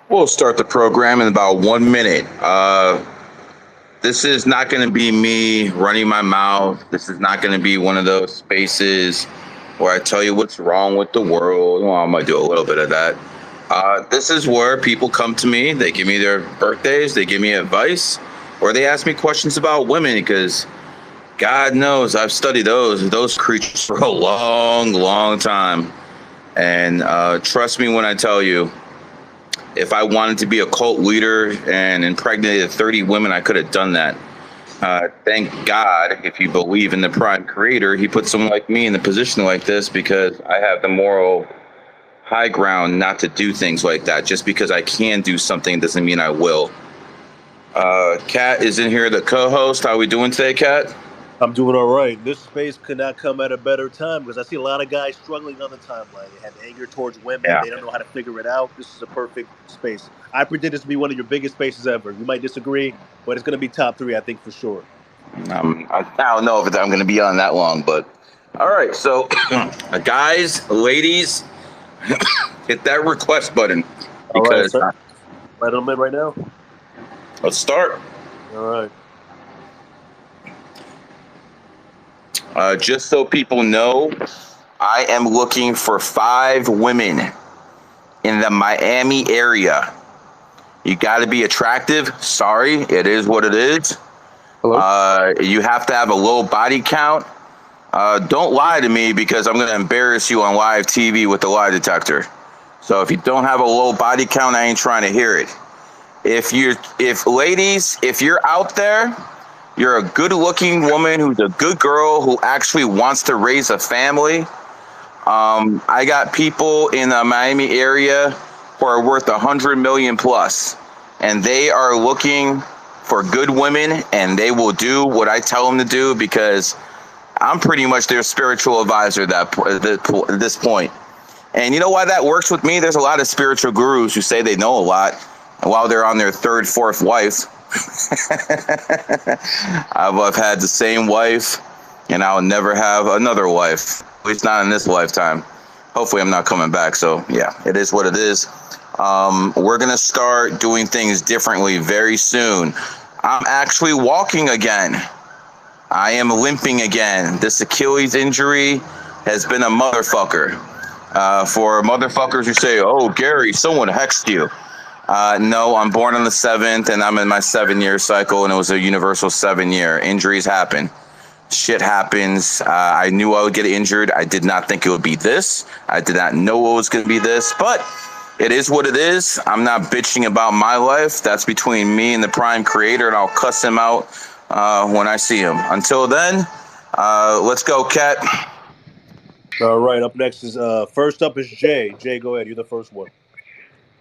We'll start the program in about 1 minute. This is not going to be me running my mouth. This is not going to be one of those spaces where I tell you what's wrong with the world. Well, I might do a little bit of that. This is where people come to me. They give me their birthdays, they give me advice, or they ask me questions about women because God knows I've studied those creatures for a long, long time. And trust me when I tell you, if I wanted to be a cult leader and impregnated 30 women, I could have done that. Thank God, if you believe in the prime creator, he put someone like me in a position like this because I have the moral high ground not to do things like that. Just because I can do something doesn't mean I will. Kat is in here, the co-host. How are we doing today, Kat? I'm doing all right. This space could not come at a better time because I see a lot of guys struggling on the timeline. They have anger towards women. Yeah. They don't know how to figure it out. This is a perfect space. I predict this to be one of your biggest spaces ever. You might disagree, but it's going to be top three, I think, for sure. I don't know if I'm going to be on that long, but all right. So, guys, ladies, hit that request button All right, because sir. Right on mid right now. let's start. All right. Just so people know, I am looking for 5 women in the Miami area. You got to be attractive. Sorry, it is what it is. Hello. You have to have a low body count. Don't lie to me because I'm going to embarrass you on live TV with the lie detector. So if you don't have a low body count, I ain't trying to hear it. If ladies, if you're out there, you're a good-looking woman who's a good girl who actually wants to raise a family. I got people in the Miami area who are worth 100 million plus, and they are looking for good women, and they will do what I tell them to do because I'm pretty much their spiritual advisor at this point. And you know why that works with me? There's a lot of spiritual gurus who say they know a lot, and while they're on their third, fourth wife, I've had the same wife, and I'll never have another wife. At least not in this lifetime. Hopefully, I'm not coming back. So yeah, it is what it is. We're gonna start doing things differently very soon. I'm actually walking again. I am limping again. This Achilles injury has been a motherfucker. For motherfuckers who say, "Oh, Gary, someone hexed you." No, I'm born on the 7th, and I'm in my 7-year cycle, and it was a universal 7-year. Injuries happen. Shit happens. I knew I would get injured. I did not think it would be this. I did not know it was going to be this, but it is what it is. I'm not bitching about my life. That's between me and the prime creator, and I'll cuss him out when I see him. Until then, let's go, Kat. All right. Up next is first up is Jay. Jay, go ahead. You're the first one.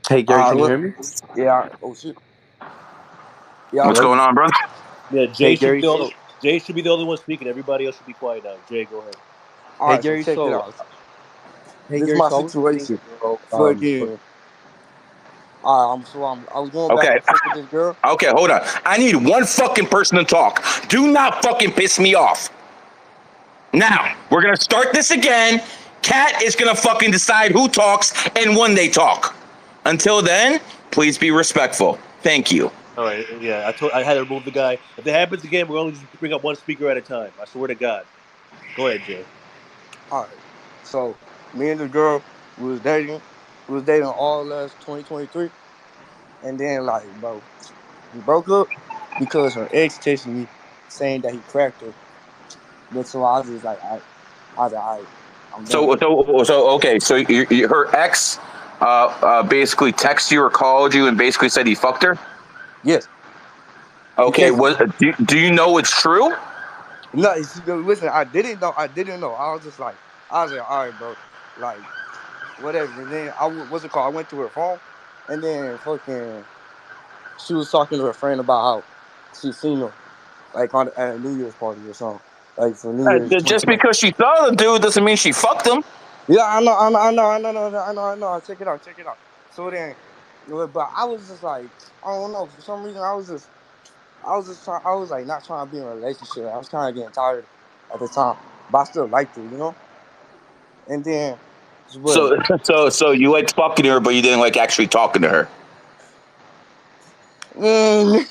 Hey Gary, can you hear Look, me? yeah. Oh shit. Yeah. What's Hello. going on, brother? Yeah, Hey Gary, Jay should be the only one speaking. Everybody else should be quiet now. Jay, go ahead. All hey right. So Gary, check it so out. hey This is Gary, my so I was thinking, situation. bro. Fucking. All right. I was going back Okay. and forth with this girl. Okay, hold on. I need one fucking person to talk. Do not fucking piss me off. Now, we're gonna start this again. Kat is gonna fucking decide who talks and when they talk. Until then, please be respectful. Thank you. All right. Yeah, I had to remove the guy. If that happens again, we're only just bring up one speaker at a time. I swear to God. Go ahead, Jay. All right. So me and the girl we was dating. We was dating all last 2023, and then like, bro, we broke up because her ex texted me saying that he cracked her. But so I was just like, I was like, all right, I'm done. Okay. So her ex basically texted you or called you and basically said he fucked her. Yes. He Okay. texted me. Do you know it's true? No, listen, I didn't know. I didn't know. I was like, all right, bro, like whatever. And then what's it called? I went to her phone, and then fucking, she was talking to her friend about how she seen him like at a New Year's party or something, like for New Year's Just 2020. because she saw the dude doesn't mean she fucked him. Yeah, I know. Check it out. So then, but I was just like, I don't know. For some reason, I was like not trying to be in a relationship. I was kind of getting tired at the time, but I still liked her. And then, but So you liked fucking her, but you didn't like actually talking to her. Okay,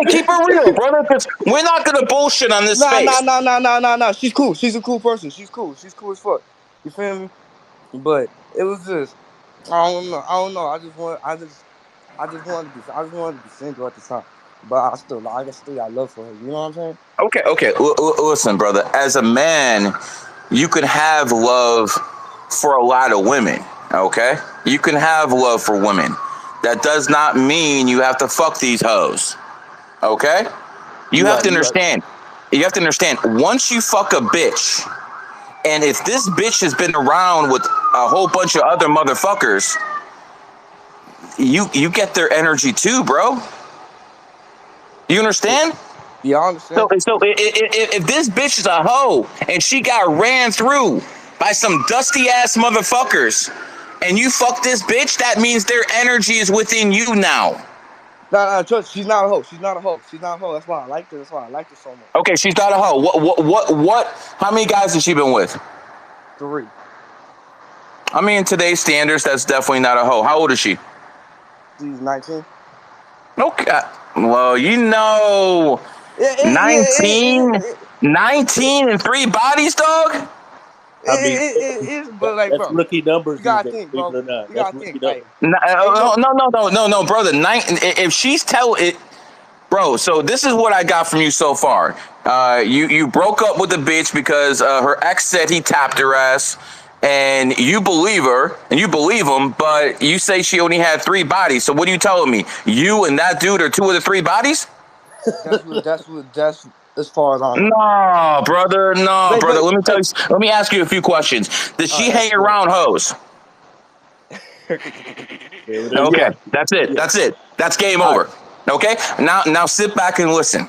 keep it real, brother, because we're not gonna bullshit on this space. Nah. She's cool. She's a cool person. She's cool. She's cool as fuck. You feel me? But it was just, I don't know. I just wanted to be single at the time. But I still got love for her. You know what I'm saying? Okay. Listen, brother. As a man, you can have love for a lot of women. Okay, you can have love for women. That does not mean you have to fuck these hoes. Okay, you have to understand. You have to understand. Once you fuck a bitch, and if this bitch has been around with a whole bunch of other motherfuckers, you get their energy too, bro. You understand? Yeah, I understand. So if this bitch is a hoe and she got ran through by some dusty ass motherfuckers, and you fuck this bitch, that means their energy is within you now. Nah, trust. She's not a hoe. She's not a hoe. That's why I liked her. That's why I liked her so much. Okay, she's not a hoe. What? How many guys has she been with? 3. I mean, in today's standards, that's definitely not a hoe. How old is she? She's 19. Okay. Well, 19 and 3 bodies, dog? It is, but like, that's bro, rookie numbers you these gotta days, think, believe bro. it or not. You That's gotta rookie think, like, numbers. No, brother. If she's bro, so this is what I got from you so far. You broke up with the bitch because her ex said he tapped her ass, and you believe her and you believe him, but you say she only had 3 bodies. So what are you telling me? You and that dude are 2 of the 3 bodies? That's as far as I know. No, brother. No, brother. But Let me tell you. Let me ask you a few questions. Does she hang around hoes? Okay, that's it. That's it. That's game over. Okay, now sit back and listen.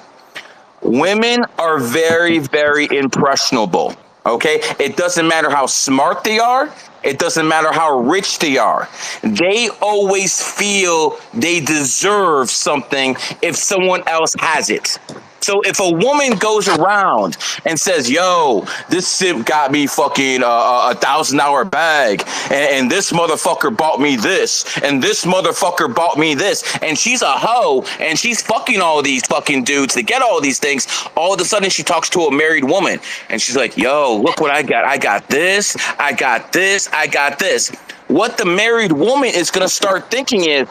Women are very, very impressionable. Okay, it doesn't matter how smart they are. It doesn't matter how rich they are. They always feel they deserve something if someone else has it. So if a woman goes around and says, "Yo, this simp got me fucking $1,000 bag, and this motherfucker bought me this, and this motherfucker bought me this," and she's a hoe and she's fucking all these fucking dudes to get all these things, all of a sudden she talks to a married woman and she's like, "Yo, look what I got. I got this. I got this. I got this." What the married woman is gonna start thinking is,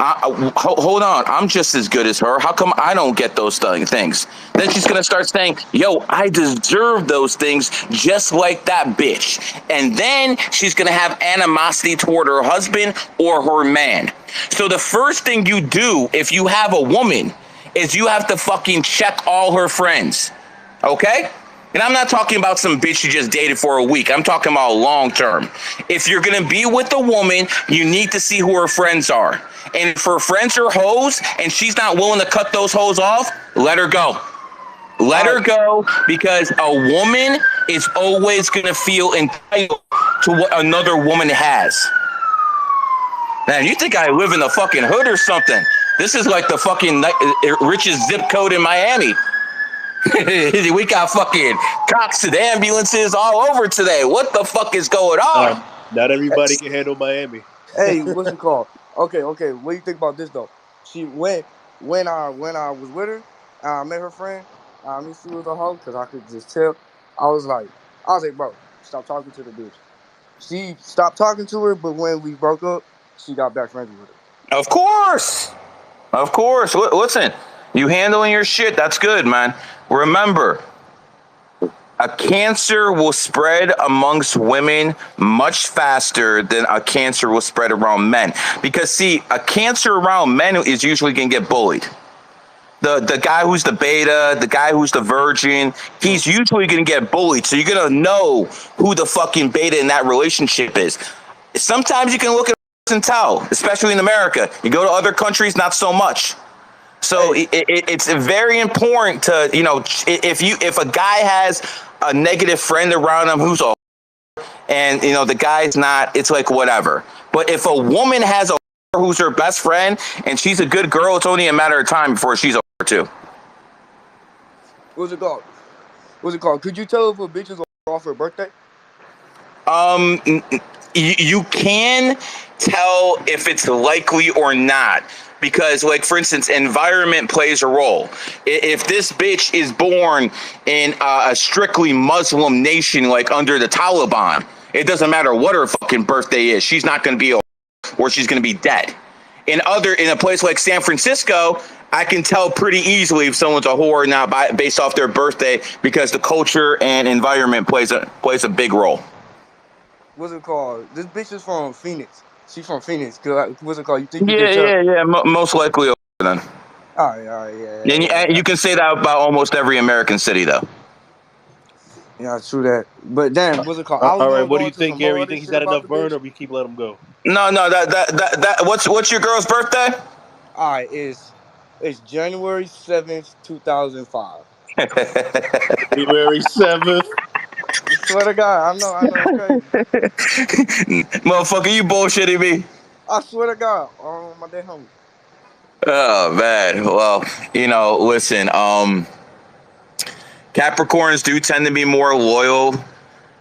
hold on, I'm just as good as her. How come I don't get those things? Then she's gonna start saying, "Yo, I deserve those things just like that bitch." And then she's gonna have animosity toward her husband or her man. So the first thing you do if you have a woman is you have to fucking check all her friends. Okay? And I'm not talking about some bitch you just dated for a week. I'm talking about long term. If you're going to be with a woman, you need to see who her friends are. And if her friends are hoes and she's not willing to cut those hoes off, let her go. Let her go, because a woman is always going to feel entitled to what another woman has. Man, you think I live in the fucking hood or something? This is like the fucking richest zip code in Miami. We got fucking cops and ambulances all over today. What the fuck is going on? Not everybody can handle Miami. Hey, what's it called? Okay. What do you think about this though? She when I was with her, I met her friend. I knew she was a hoe because I could just tell. I was like, bro, stop talking to the bitch. She stopped talking to her, but when we broke up, she got back friends with her. Of course. Listen, you handling your shit, that's good, man. Remember, a cancer will spread amongst women much faster than a cancer will spread around men. Because, see, a cancer around men is usually going to get bullied. The guy who's the beta, the guy who's the virgin, he's usually going to get bullied. So you're going to know who the fucking beta in that relationship is. Sometimes you can look at and tell, especially in America. You go to other countries, not so much. So it's very important to, if a guy has a negative friend around him who's a, and the guy's not, it's like whatever. But if a woman has a who's her best friend and she's a good girl, it's only a matter of time before she's a too. What's it called? Could you tell if a bitch is off her birthday? You can tell if it's likely or not because, like, for instance, environment plays a role. If this bitch is born in a strictly Muslim nation, like under the Taliban, it doesn't matter what her fucking birthday is. She's not going to be or she's going to be dead. In a place like San Francisco, I can tell pretty easily if someone's a whore or not based off their birthday, because the culture and environment plays a big role. What's it called? This bitch is from Phoenix. She's from Phoenix. What's it called? You think you Yeah, can tell? yeah. Most likely then. All right, yeah. And you can say that about almost every American city, though. Yeah, true that. But damn, what's it called? I was All right, gonna what go do you into think, some more Gary? You other think he's shit got about enough the burn, bitch. or we keep letting him go? No, that what's your girl's birthday? All right, it's January 7th, 2005. January 7th. I swear to God, I know, it's crazy. Motherfucker, you bullshitting me. I swear to God, oh my dead homie. Oh man. Well, listen, Capricorns do tend to be more loyal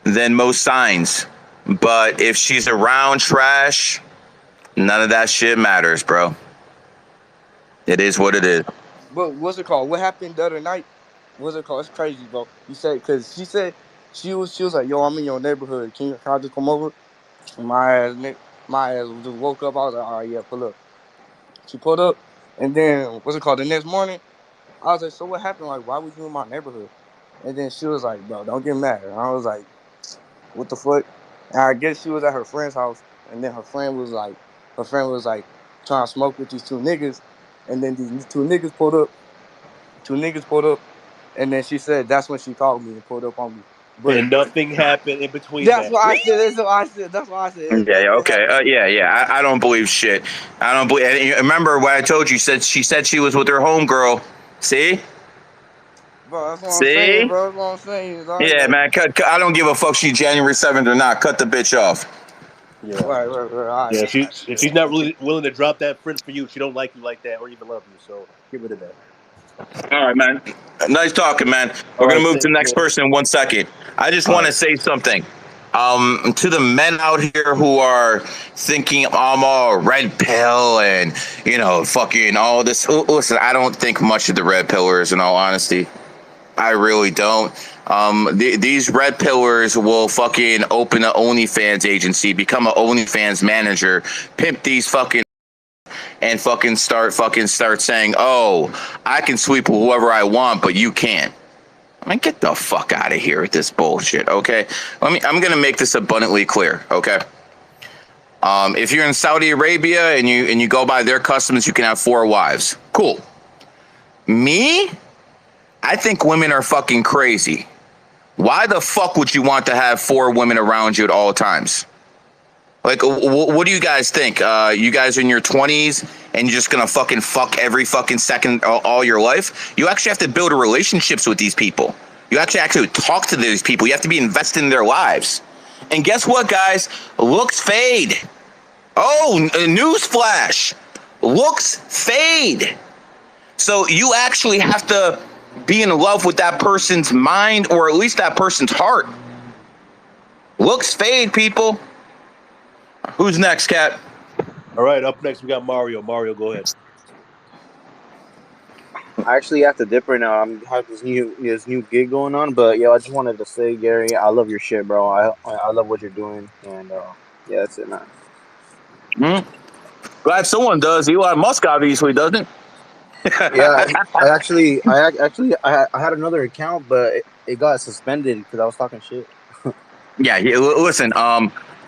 than most signs. But if she's around trash, none of that shit matters, bro. It is what it is. But what's it called? What happened the other night? What's it called? It's crazy, bro. You said because she said she was like, yo, I'm in your neighborhood. Can I just come over? My ass just woke up. I was like, all right, yeah, pull up. She pulled up, and then what's it called? The next morning, I was like, so what happened? Like, why was you in my neighborhood? And then she was like, bro, don't get mad. And I was like, what the fuck? And I guess she was at her friend's house, and then her friend was like trying to smoke with these two niggas, and then these two niggas pulled up, and then she said that's when she called me and pulled up on me. But And nothing happened in between that's that. what I Really? said. That's what I said. Yeah, Nothing okay. happened. Yeah. I don't believe shit. I don't believe. And remember what I told you? She said she was with her homegirl. See? Bro, that's what I'm saying, See? bro. That's what I'm saying. Dog. Yeah, Like, man. Cut. I don't give a fuck. She January 7th or not. Cut the bitch off. Yeah. right. All right. Yeah, if she's not really willing to drop that friend for you, she don't like you like that or even love you. So get rid of that. All right, man. Nice talking, man. All We're gonna right, move to same the next here. person in 1 second. I just All want to right. say something. To the men out here who are thinking I'm all red pill and fucking all this. Listen, I don't think much of the red pillars, in all honesty. I really don't. These red pillars will fucking open an OnlyFans agency, become an OnlyFans manager, pimp these fucking, and fucking start saying, oh, I can sweep whoever I want, but you can't. I mean, get the fuck out of here with this bullshit, okay? I'm gonna make this abundantly clear, okay? If you're in Saudi Arabia and you go by their customs, you can have 4 wives. Cool. Me? I think women are fucking crazy. Why the fuck would you want to have 4 women around you at all times? Like, what do you guys think? You guys are in your 20s and you're just gonna fucking fuck every fucking second all your life? You actually have to build relationships with these people. You actually talk to these people. You have to be invested in their lives. And guess what, guys? Looks fade. Oh, newsflash. Looks fade. So you actually have to be in love with that person's mind, or at least that person's heart. Looks fade, people. Who's next, Kat? All right, up next we got Mario. Mario, go ahead. I actually have to dip right now. I'm have this new gig going on, but I just wanted to say, Gary, I love your shit, bro. I love what you're doing, and yeah, that's it, man. Glad someone does. Elon Musk obviously doesn't. Yeah, I had another account, but it got suspended because I was talking shit. Yeah, listen,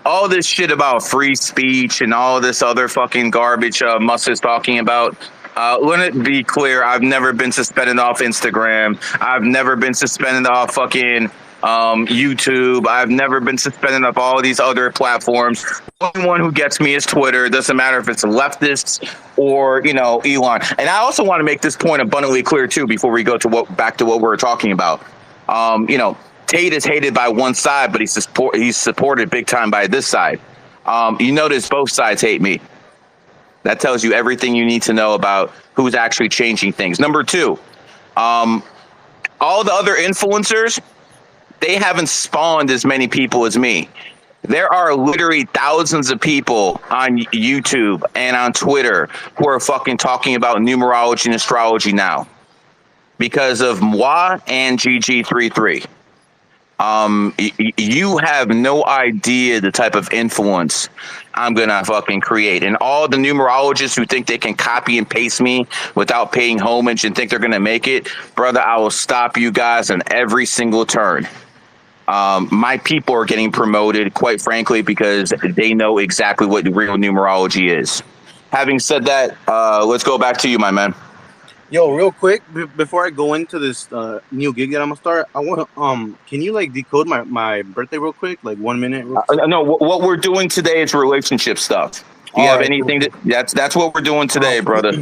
all this shit about free speech and all this other fucking garbage Musk is talking about. Let it be clear, I've never been suspended off Instagram. I've never been suspended off fucking YouTube. I've never been suspended off all of these other platforms. The only one who gets me is Twitter. It doesn't matter if it's leftists or Elon. And I also want to make this point abundantly clear too before we go to back to what we're talking about. Tate is hated by one side, but he's supported big time by this side. You notice both sides hate me. That tells you everything you need to know about who's actually changing things. Number 2, all the other influencers, they haven't spawned as many people as me. There are literally thousands of people on YouTube and on Twitter who are fucking talking about numerology and astrology now because of moi and GG33. You have no idea the type of influence I'm gonna fucking create, and all the numerologists who think they can copy and paste me without paying homage and think they're gonna make it, brother, I will stop you guys on every single turn. My people are getting promoted, quite frankly, because they know exactly what real numerology is. Having said that, let's go back to you, my man. Yo, real quick, before I go into this new gig that I'm gonna start, I want to can you like decode my birthday real quick, like 1 minute? No, what we're doing today is relationship stuff. Do you All have right, anything? cool. That's what we're doing today, brother.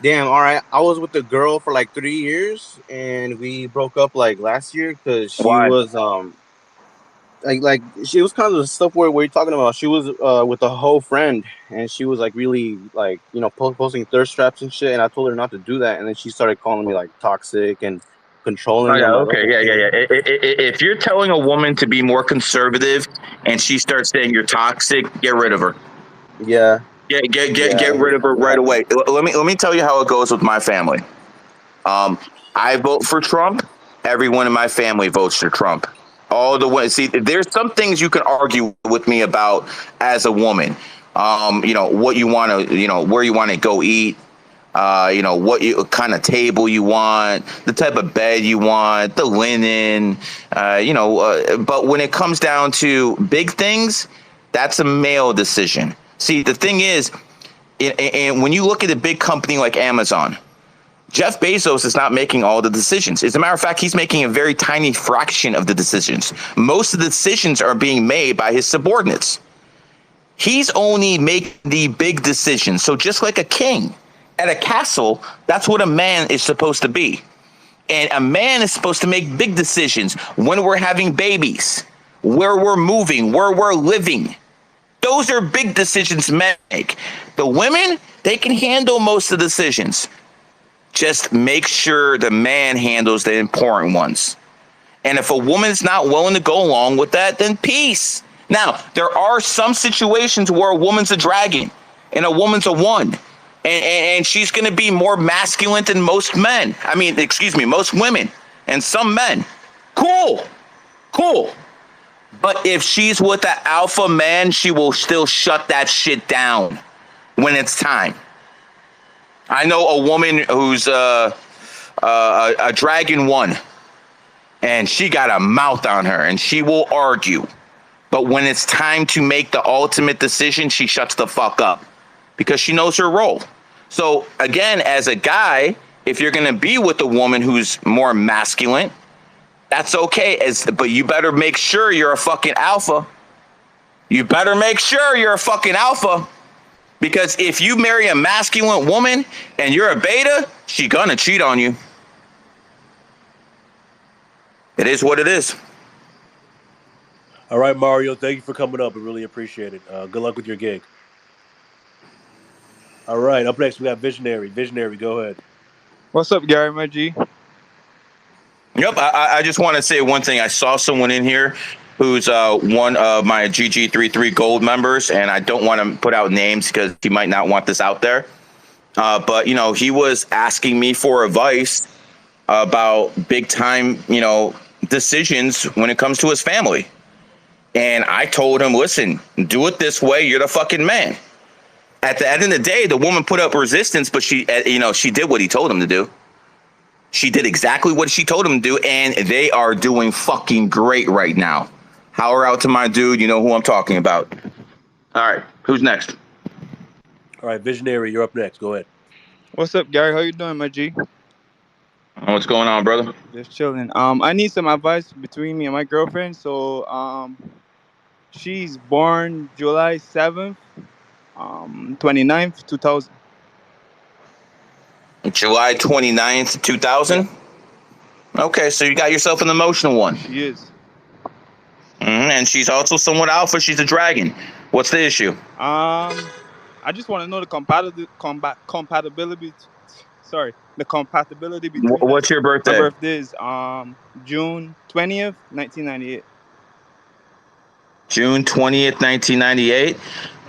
Damn. All right, I was with the girl for like 3 years, and we broke up like last year because she Why? was like she was kind of the stuff where you're talking about. She was with a whole friend, and she was like really like posting thirst traps and shit. And I told her not to do that, and then she started calling me like toxic and controlling. Oh I'm yeah, like, okay, yeah. If you're telling a woman to be more conservative and she starts saying you're toxic, get rid of her. yeah, Get rid of her right away. Let me tell you how it goes with my family. I vote for Trump. Everyone in my family votes for Trump. All the way. See, there's some things you can argue with me about as a woman. What you want to, where you want to go eat. What kind of table you want, the type of bed you want, the linen. But when it comes down to big things, that's a male decision. See, the thing is, and when you look at a big company like Amazon, Jeff Bezos is not making all the decisions. As a matter of fact, he's making a very tiny fraction of the decisions. Most of the decisions are being made by his subordinates. He's only making the big decisions. So just like a king at a castle, that's what a man is supposed to be. And a man is supposed to make big decisions when we're having babies, where we're moving, where we're living. Those are big decisions men make. The women, they can handle most of the decisions. Just make sure the man handles the important ones. And if a woman's not willing to go along with that, then peace. Now, there are some situations where a woman's a dragon and a woman's a one. And she's going to be more masculine than most men. Most women and some men. Cool. But if she's with an alpha man, she will still shut that shit down when it's time. I know a woman who's a dragon one, and she got a mouth on her, and she will argue. But when it's time to make the ultimate decision, she shuts the fuck up because she knows her role. So again, as a guy, if you're going to be with a woman who's more masculine, that's okay. But you better make sure you're a fucking alpha. You better make sure you're a fucking alpha. Because if you marry a masculine woman and you're a beta, she gonna cheat on you. It is what it is. All right, Mario, thank you for coming up. I really appreciate it. Good luck with your gig. All right, up next we got Visionary. Visionary, go ahead. What's up, Gary, my G? Yep, I just want to say one thing. I saw someone in here who's one of my GG33 Gold members, and I don't want to put out names because he might not want this out there. But he was asking me for advice about big time, decisions when it comes to his family. And I told him, listen, do it this way. You're the fucking man. At the end of the day, the woman put up resistance, but she did what he told him to do. She did exactly what she told him to do, and they are doing fucking great right now. Holler out to my dude. You know who I'm talking about. All right, who's next? All right, Visionary, you're up next. Go ahead. What's up, Gary? How you doing, my G? What's going on, brother? Just chilling. I need some advice between me and my girlfriend. So, she's born July 7th, 29th, 2000. July 29th, 2000? Yeah. Okay, so you got yourself an emotional one. She is. And she's also somewhat alpha. She's a dragon. What's the issue? I just want to know the compatibility. Sorry, the compatibility between What's us. your My birthday? birthday is June 20th, 1998. June 20th, 1998.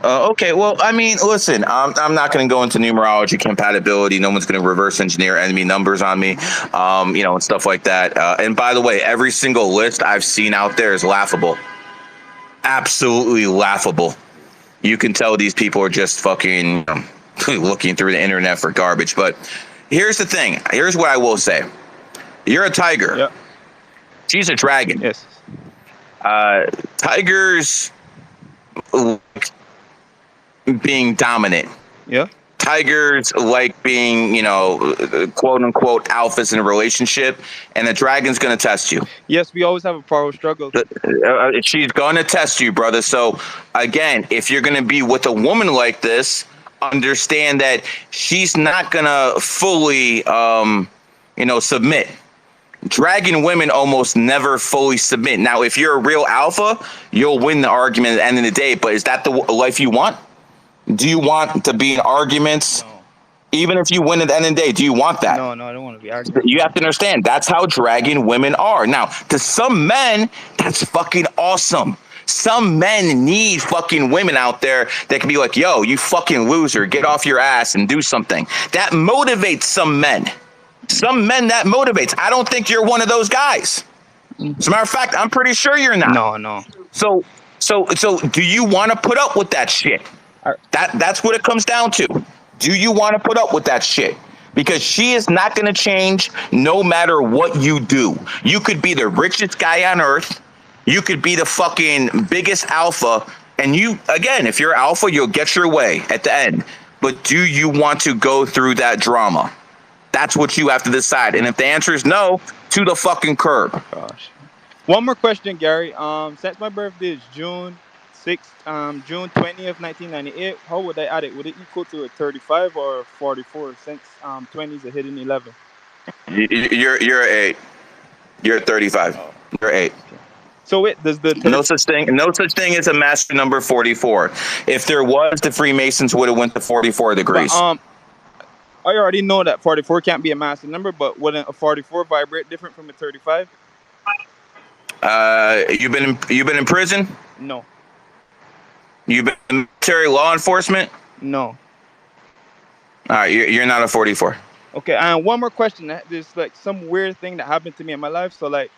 Okay, well, I mean, listen, I'm not going to go into numerology compatibility. No one's going to reverse engineer enemy numbers on me, and stuff like that. And by the way, every single list I've seen out there is laughable. Absolutely laughable. You can tell these people are just fucking looking through the internet for garbage. But here's the thing. Here's what I will say. You're a tiger. Yeah. She's a dragon. Yes. Tigers like being dominant. Yeah. Tigers like being, quote unquote alphas in a relationship, and the dragon's going to test you. Yes, we always have a power struggle. She's going to test you, brother. So again, if you're going to be with a woman like this, understand that she's not going to fully, submit. Dragon women almost never fully submit. Now, if you're a real alpha, you'll win the argument at the end of the day. But is that the life you want? Do you want to be in arguments? No. Even if you win at the end of the day, do you want that? No, I don't want to be arguing. You have to understand, that's how dragon women are. Now, to some men, that's fucking awesome. Some men need fucking women out there that can be like, yo, you fucking loser, get off your ass and do something. That motivates some men. Some men that motivates. I don't think you're one of those guys. As a matter of fact, I'm pretty sure you're not. No. So do you want to put up with that shit? That's what it comes down to. Do you want to put up with that shit? Because she is not going to change no matter what you do. You could be the richest guy on earth. You could be the fucking biggest alpha. And you, again, if you're alpha, you'll get your way at the end. But do you want to go through that drama? That's what you have to decide. And if the answer is no, to the fucking curb. Gosh. One more question, Gary. Since my birthday is June 20th, 1998, how would I add it? Would it equal to a 35 or a 44 since 20 is a hidden 11? You're 8. You're 35. Oh. You're 8. Okay. So wait, does the no such thing as a master number 44. If there was, the Freemasons would have went to 44 degrees. But, I already know that 44 can't be a master number, but wouldn't a 44 vibrate different from a 35? You've been in prison? No. You've been in military law enforcement? No. All right, you're not a 44. Okay, and one more question. There's like some weird thing that happened to me in my life. So like,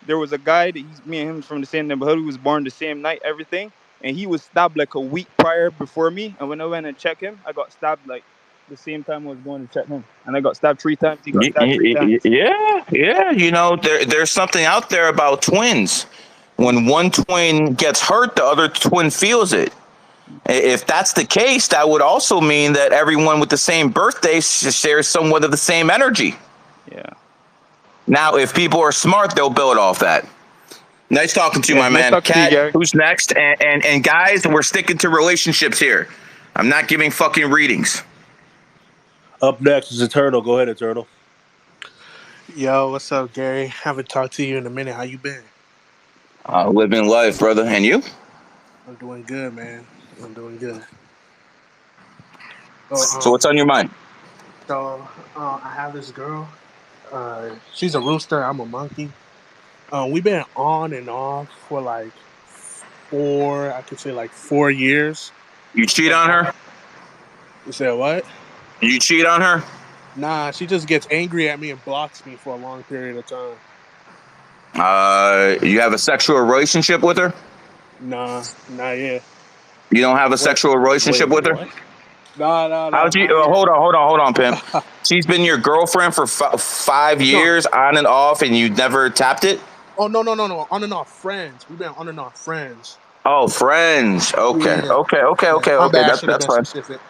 there was a guy that me and him from the same neighborhood. He was born the same night, everything, and he was stabbed like a week prior before me. And when I went and checked him, I got stabbed like the same time I was going to check him, and I got stabbed 3 times. He got stabbed 3 times. Yeah. There's something out there about twins. When one twin gets hurt, the other twin feels it. If that's the case, that would also mean that everyone with the same birthday shares somewhat of the same energy. Yeah. Now, if people are smart, they'll build off that. Nice talking to you, my man. Kat, who's next? And guys, we're sticking to relationships here. I'm not giving fucking readings. Up next is Eternal. Go ahead, Eternal. Yo, what's up, Gary? Haven't talked to you in a minute. How you been? Living life, brother. And you? I'm doing good, man. I'm doing good. So what's on your mind? So I have this girl. She's a rooster. I'm a monkey. We've been on and off for like 4 years. You cheat on her? You said what? You cheat on her? Nah, she just gets angry at me and blocks me for a long period of time. You have a sexual relationship with her? Nah, not yet. You don't have a sexual relationship with her? No. How'd you? Hold on, pimp. She's been your girlfriend for 5 years, on and off, and you never tapped it? Oh no. On and off friends. We've been on and off friends. Oh, friends. Okay. Yeah. Okay. That's fine. Specific.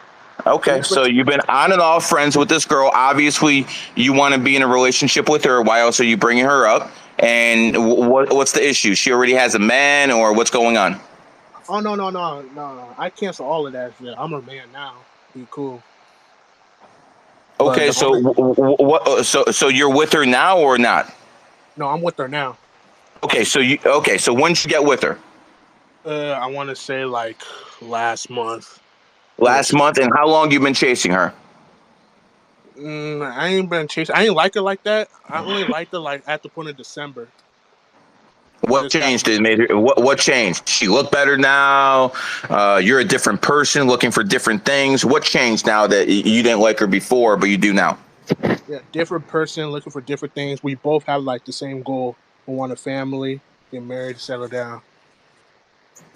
Okay, so you've been on and off friends with this girl. Obviously, you want to be in a relationship with her. Why else are you bringing her up? And what's the issue? She already has a man, or what's going on? Oh no. I cancel all of that shit. I'm a man now. Be cool. Okay, so what? So you're with her now or not? No, I'm with her now. Okay, so when did you get with her? I want to say like last month. Last month, and how long you been chasing her? I ain't been chasing. I ain't like her like that. I only liked her like at the point of December. What changed? It made her. What changed? She looked better now. You're a different person, looking for different things. What changed now that you didn't like her before, but you do now? Yeah, different person looking for different things. We both have like the same goal. We want a family, get married, settle down.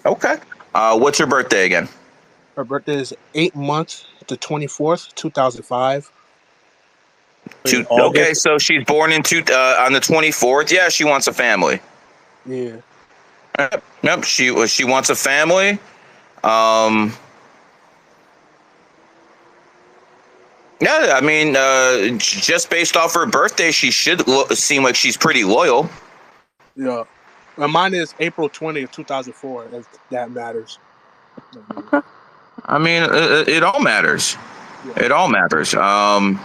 Okay. What's her birthday again? Her birthday is 8 months, the 24th, 2005. In Okay, August. so she's born on the 24th. Yeah, she wants a family. Yeah. Yep. She wants a family. Um. Yeah, I mean, just based off her birthday, she should seem like she's pretty loyal. Yeah. And mine is April 20th, 2004, if that matters. I mean, it all matters. Yeah. It all matters. I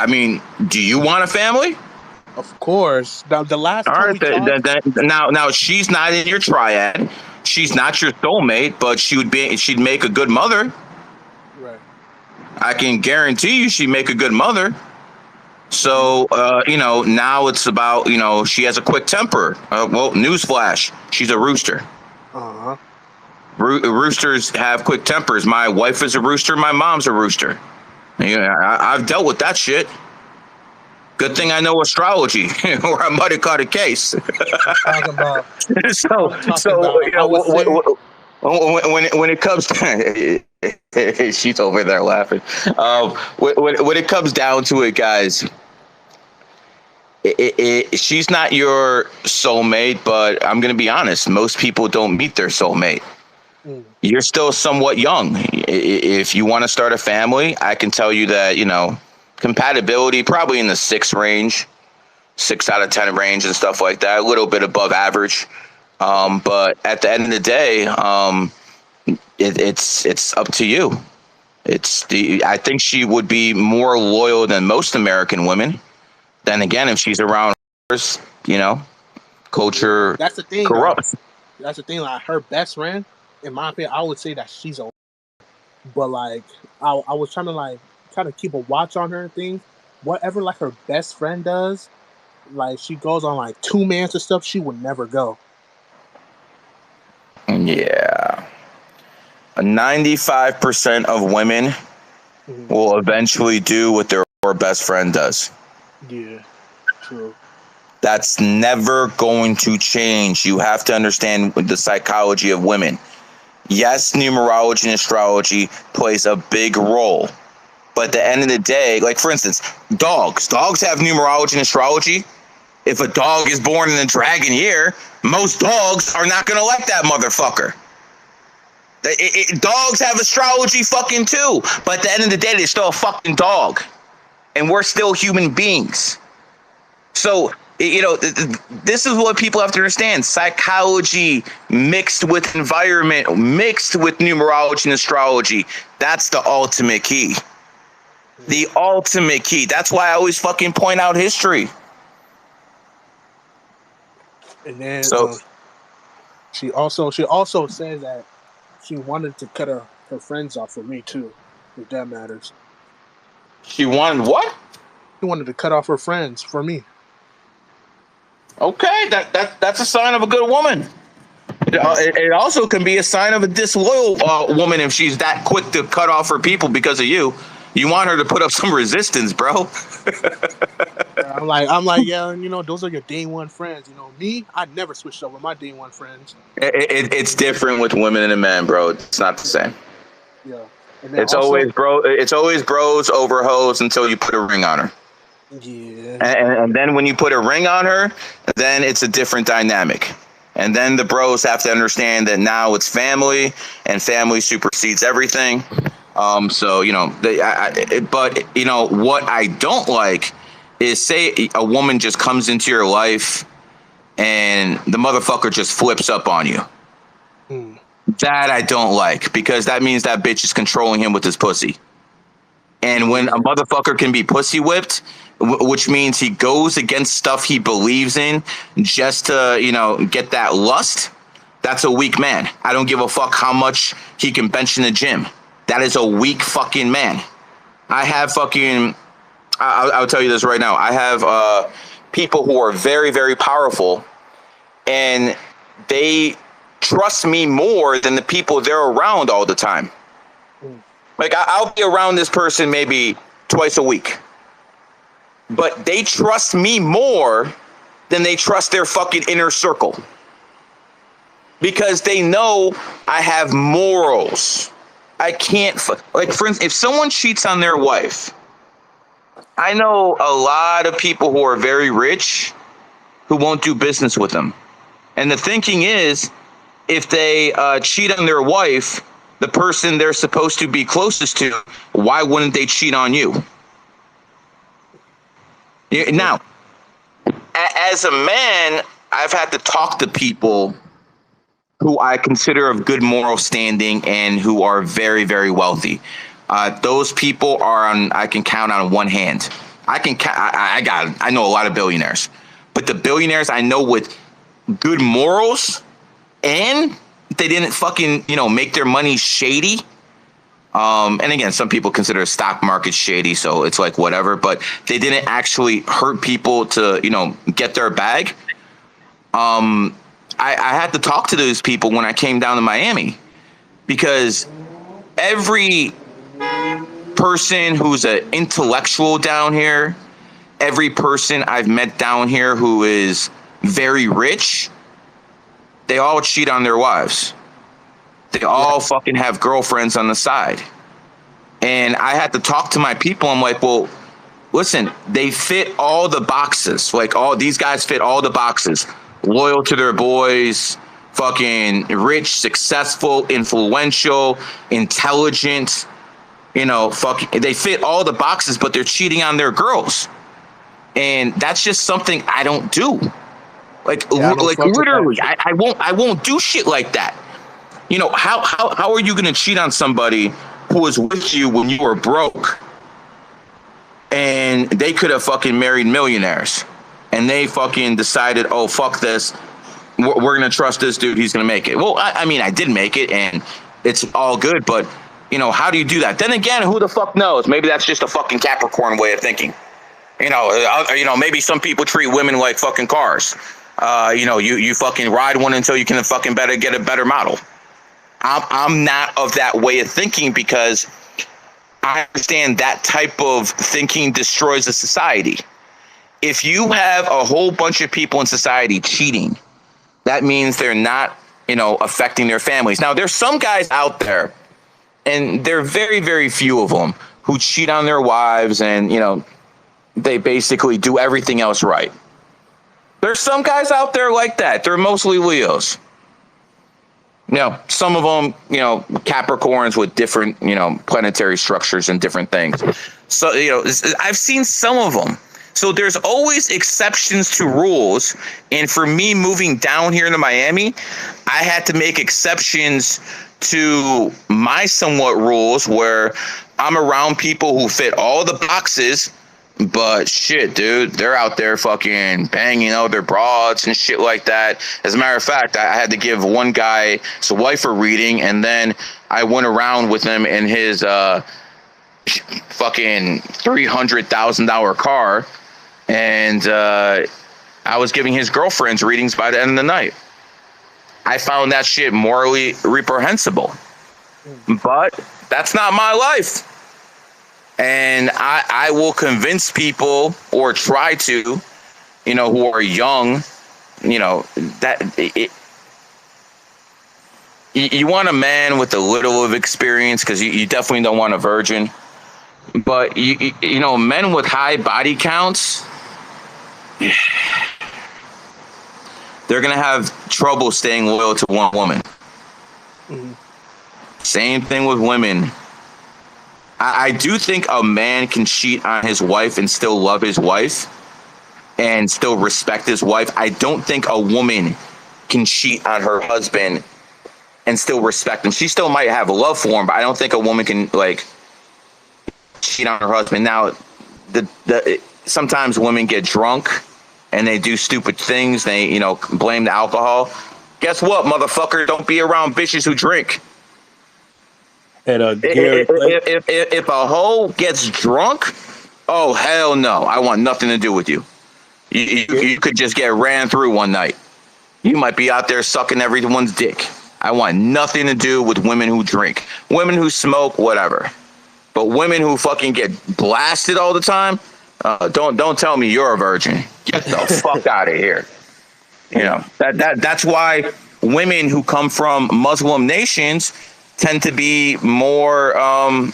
mean, do you want a family? Of course. The last All time right. we talked, Now she's not in your triad. She's not your soulmate, but she'd make a good mother. right. I can guarantee you she'd make a good mother. So, now it's about, she has a quick temper. Well, newsflash, she's a rooster. Uh-huh. Roosters have quick tempers. My wife is a rooster. My mom's a rooster. I've dealt with that shit. Good thing I know astrology, or I might have caught a case. Talking about, When it comes to she's over there laughing. When it comes down to it, guys, she's not your soulmate, but I'm going to be honest. Most people don't meet their soulmate. You're still somewhat young. If you want to start a family, I can tell you that, compatibility probably in the 6 range, 6 out of 10 range and stuff like that, a little bit above average. But at the end of the day, it's up to you. I think she would be more loyal than most American women. Then again, if she's around, culture that's the thing. corrupts. That's the thing. Like her best friend, in my opinion, I would say that she's a. But like, I was trying to keep a watch on her and things. Whatever like her best friend does, like she goes on like 2-mans and stuff, she would never go. Yeah. 95% of women will eventually do what their best friend does. Yeah, true. That's never going to change. You have to understand the psychology of women. Yes, numerology and astrology plays a big role. But at the end of the day, like for instance, dogs have numerology and astrology. If a dog is born in the dragon year, most dogs are not going to like that motherfucker. Dogs have astrology fucking too. But at the end of the day, they're still a fucking dog. And we're still human beings. So, this is what people have to understand. Psychology mixed with environment, mixed with numerology and astrology. That's the ultimate key. The ultimate key. That's why I always fucking point out history. And then So she also says that she wanted to cut her friends off for me too, if that matters. she wanted what? She wanted to cut off her friends for me. Okay, that's a sign of a good woman. It also can be a sign of a disloyal woman if she's that quick to cut off her people because of you. You want her to put up some resistance, bro. I'm like, yeah, those are your day one friends. Me, I'd never switched over my day one friends. It's different with women and men, bro. It's not the same. Yeah, and It's always bros over hoes until you put a ring on her. Yeah, and then when you put a ring on her, then it's a different dynamic. And then the bros have to understand that now it's family, and family supersedes everything. So but what I don't like is say a woman just comes into your life and the motherfucker just flips up on you. That I don't like, because that means that bitch is controlling him with his pussy. And when a motherfucker can be pussy whipped, which means he goes against stuff he believes in just to, get that lust, that's a weak man. I don't give a fuck how much he can bench in the gym. That is a weak fucking man. I have fucking, I'll tell you this right now. I have people who are very, very powerful, and they trust me more than the people they're around all the time. Like I'll be around this person maybe twice a week, but they trust me more than they trust their fucking inner circle, because they know I have morals. I can't, like, for instance, if someone cheats on their wife, I know a lot of people who are very rich who won't do business with them. And the thinking is, if they cheat on their wife, the person they're supposed to be closest to, why wouldn't they cheat on you? Now, as a man, I've had to talk to people who I consider of good moral standing and who are very, very wealthy. Those people I can count on one hand. I know a lot of billionaires, but the billionaires I know with good morals, and they didn't fucking, make their money shady. And again, some people consider the stock market shady, so it's like whatever, but they didn't actually hurt people to, get their bag. I had to talk to those people when I came down to Miami, because every person who's an intellectual down here, every person I've met down here who is very rich, they all cheat on their wives. They all fucking have girlfriends on the side. And I had to talk to my people. I'm like, well, listen, they fit all the boxes. Like, all these guys fit all the boxes. Loyal to their boys, fucking rich, successful, influential, intelligent, they fit all the boxes, but they're cheating on their girls. And that's just something I don't do. Like literally, I won't do shit like that. How are you going to cheat on somebody who was with you when you were broke, and they could have fucking married millionaires, and they fucking decided, oh, fuck this, we're going to trust this dude, he's going to make it. Well, I mean, I did make it, and it's all good, but, how do you do that? Then again, who the fuck knows? Maybe that's just a fucking Capricorn way of thinking. Maybe some people treat women like fucking cars. You fucking ride one until you can fucking get a better model. I'm not of that way of thinking, because I understand that type of thinking destroys a society. If you have a whole bunch of people in society cheating, that means they're not, affecting their families. Now, there's some guys out there, and there are very, very few of them, who cheat on their wives, and, they basically do everything else right. There's some guys out there like that. They're mostly Leos. Some of them, Capricorns with different, planetary structures and different things. So, I've seen some of them. So there's always exceptions to rules. And for me moving down here to Miami, I had to make exceptions to my somewhat rules, where I'm around people who fit all the boxes. But shit, dude, they're out there fucking banging other broads and shit like that. As a matter of fact, I had to give one guy his wife a reading, and then I went around with him in his fucking $300,000 car, and I was giving his girlfriends readings by the end of the night. I found that shit morally reprehensible, but that's not my life. And I will convince people, or try to, who are young, that you want a man with a little of experience, because you definitely don't want a virgin. But, men with high body counts, they're going to have trouble staying loyal to one woman. Mm-hmm. Same thing with women. I do think a man can cheat on his wife and still love his wife and still respect his wife. I don't think a woman can cheat on her husband and still respect him. She still might have a love for him, but I don't think a woman can cheat on her husband. Now, sometimes women get drunk and they do stupid things. They, blame the alcohol. Guess what, motherfucker? Don't be around bitches who drink. And if a hoe gets drunk, oh hell no, I want nothing to do with you. You could just get ran through one night. You might be out there sucking everyone's dick. I want nothing to do with women who drink, women who smoke, whatever. But women who fucking get blasted all the time, don't tell me you're a virgin. Get the fuck out of here. You know, that's why women who come from Muslim nations tend to be more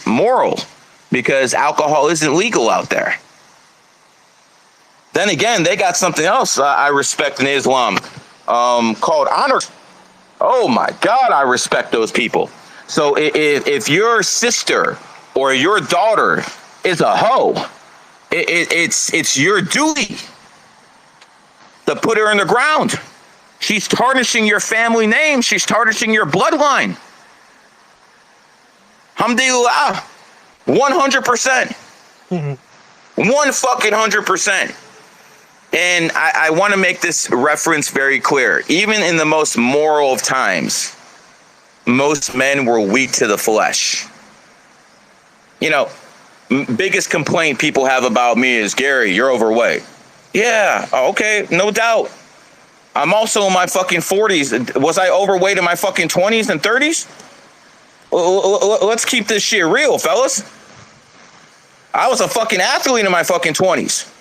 moral, because alcohol isn't legal out there. Then again, they got something else I respect in Islam called honor. Oh my God, I respect those people. So if your sister or your daughter is a hoe, it's your duty to put her in the ground. She's tarnishing your family name. She's tarnishing your bloodline. Alhamdulillah. 100%. 100%. And I want to make this reference very clear. Even in the most moral of times, most men were weak to the flesh. You know, biggest complaint people have about me is, Gary, you're overweight. Yeah, okay, no doubt. I'm also in my fucking 40s. Was I overweight in my fucking 20s and 30s? Let's keep this shit real, fellas. I was a fucking athlete in my fucking 20s.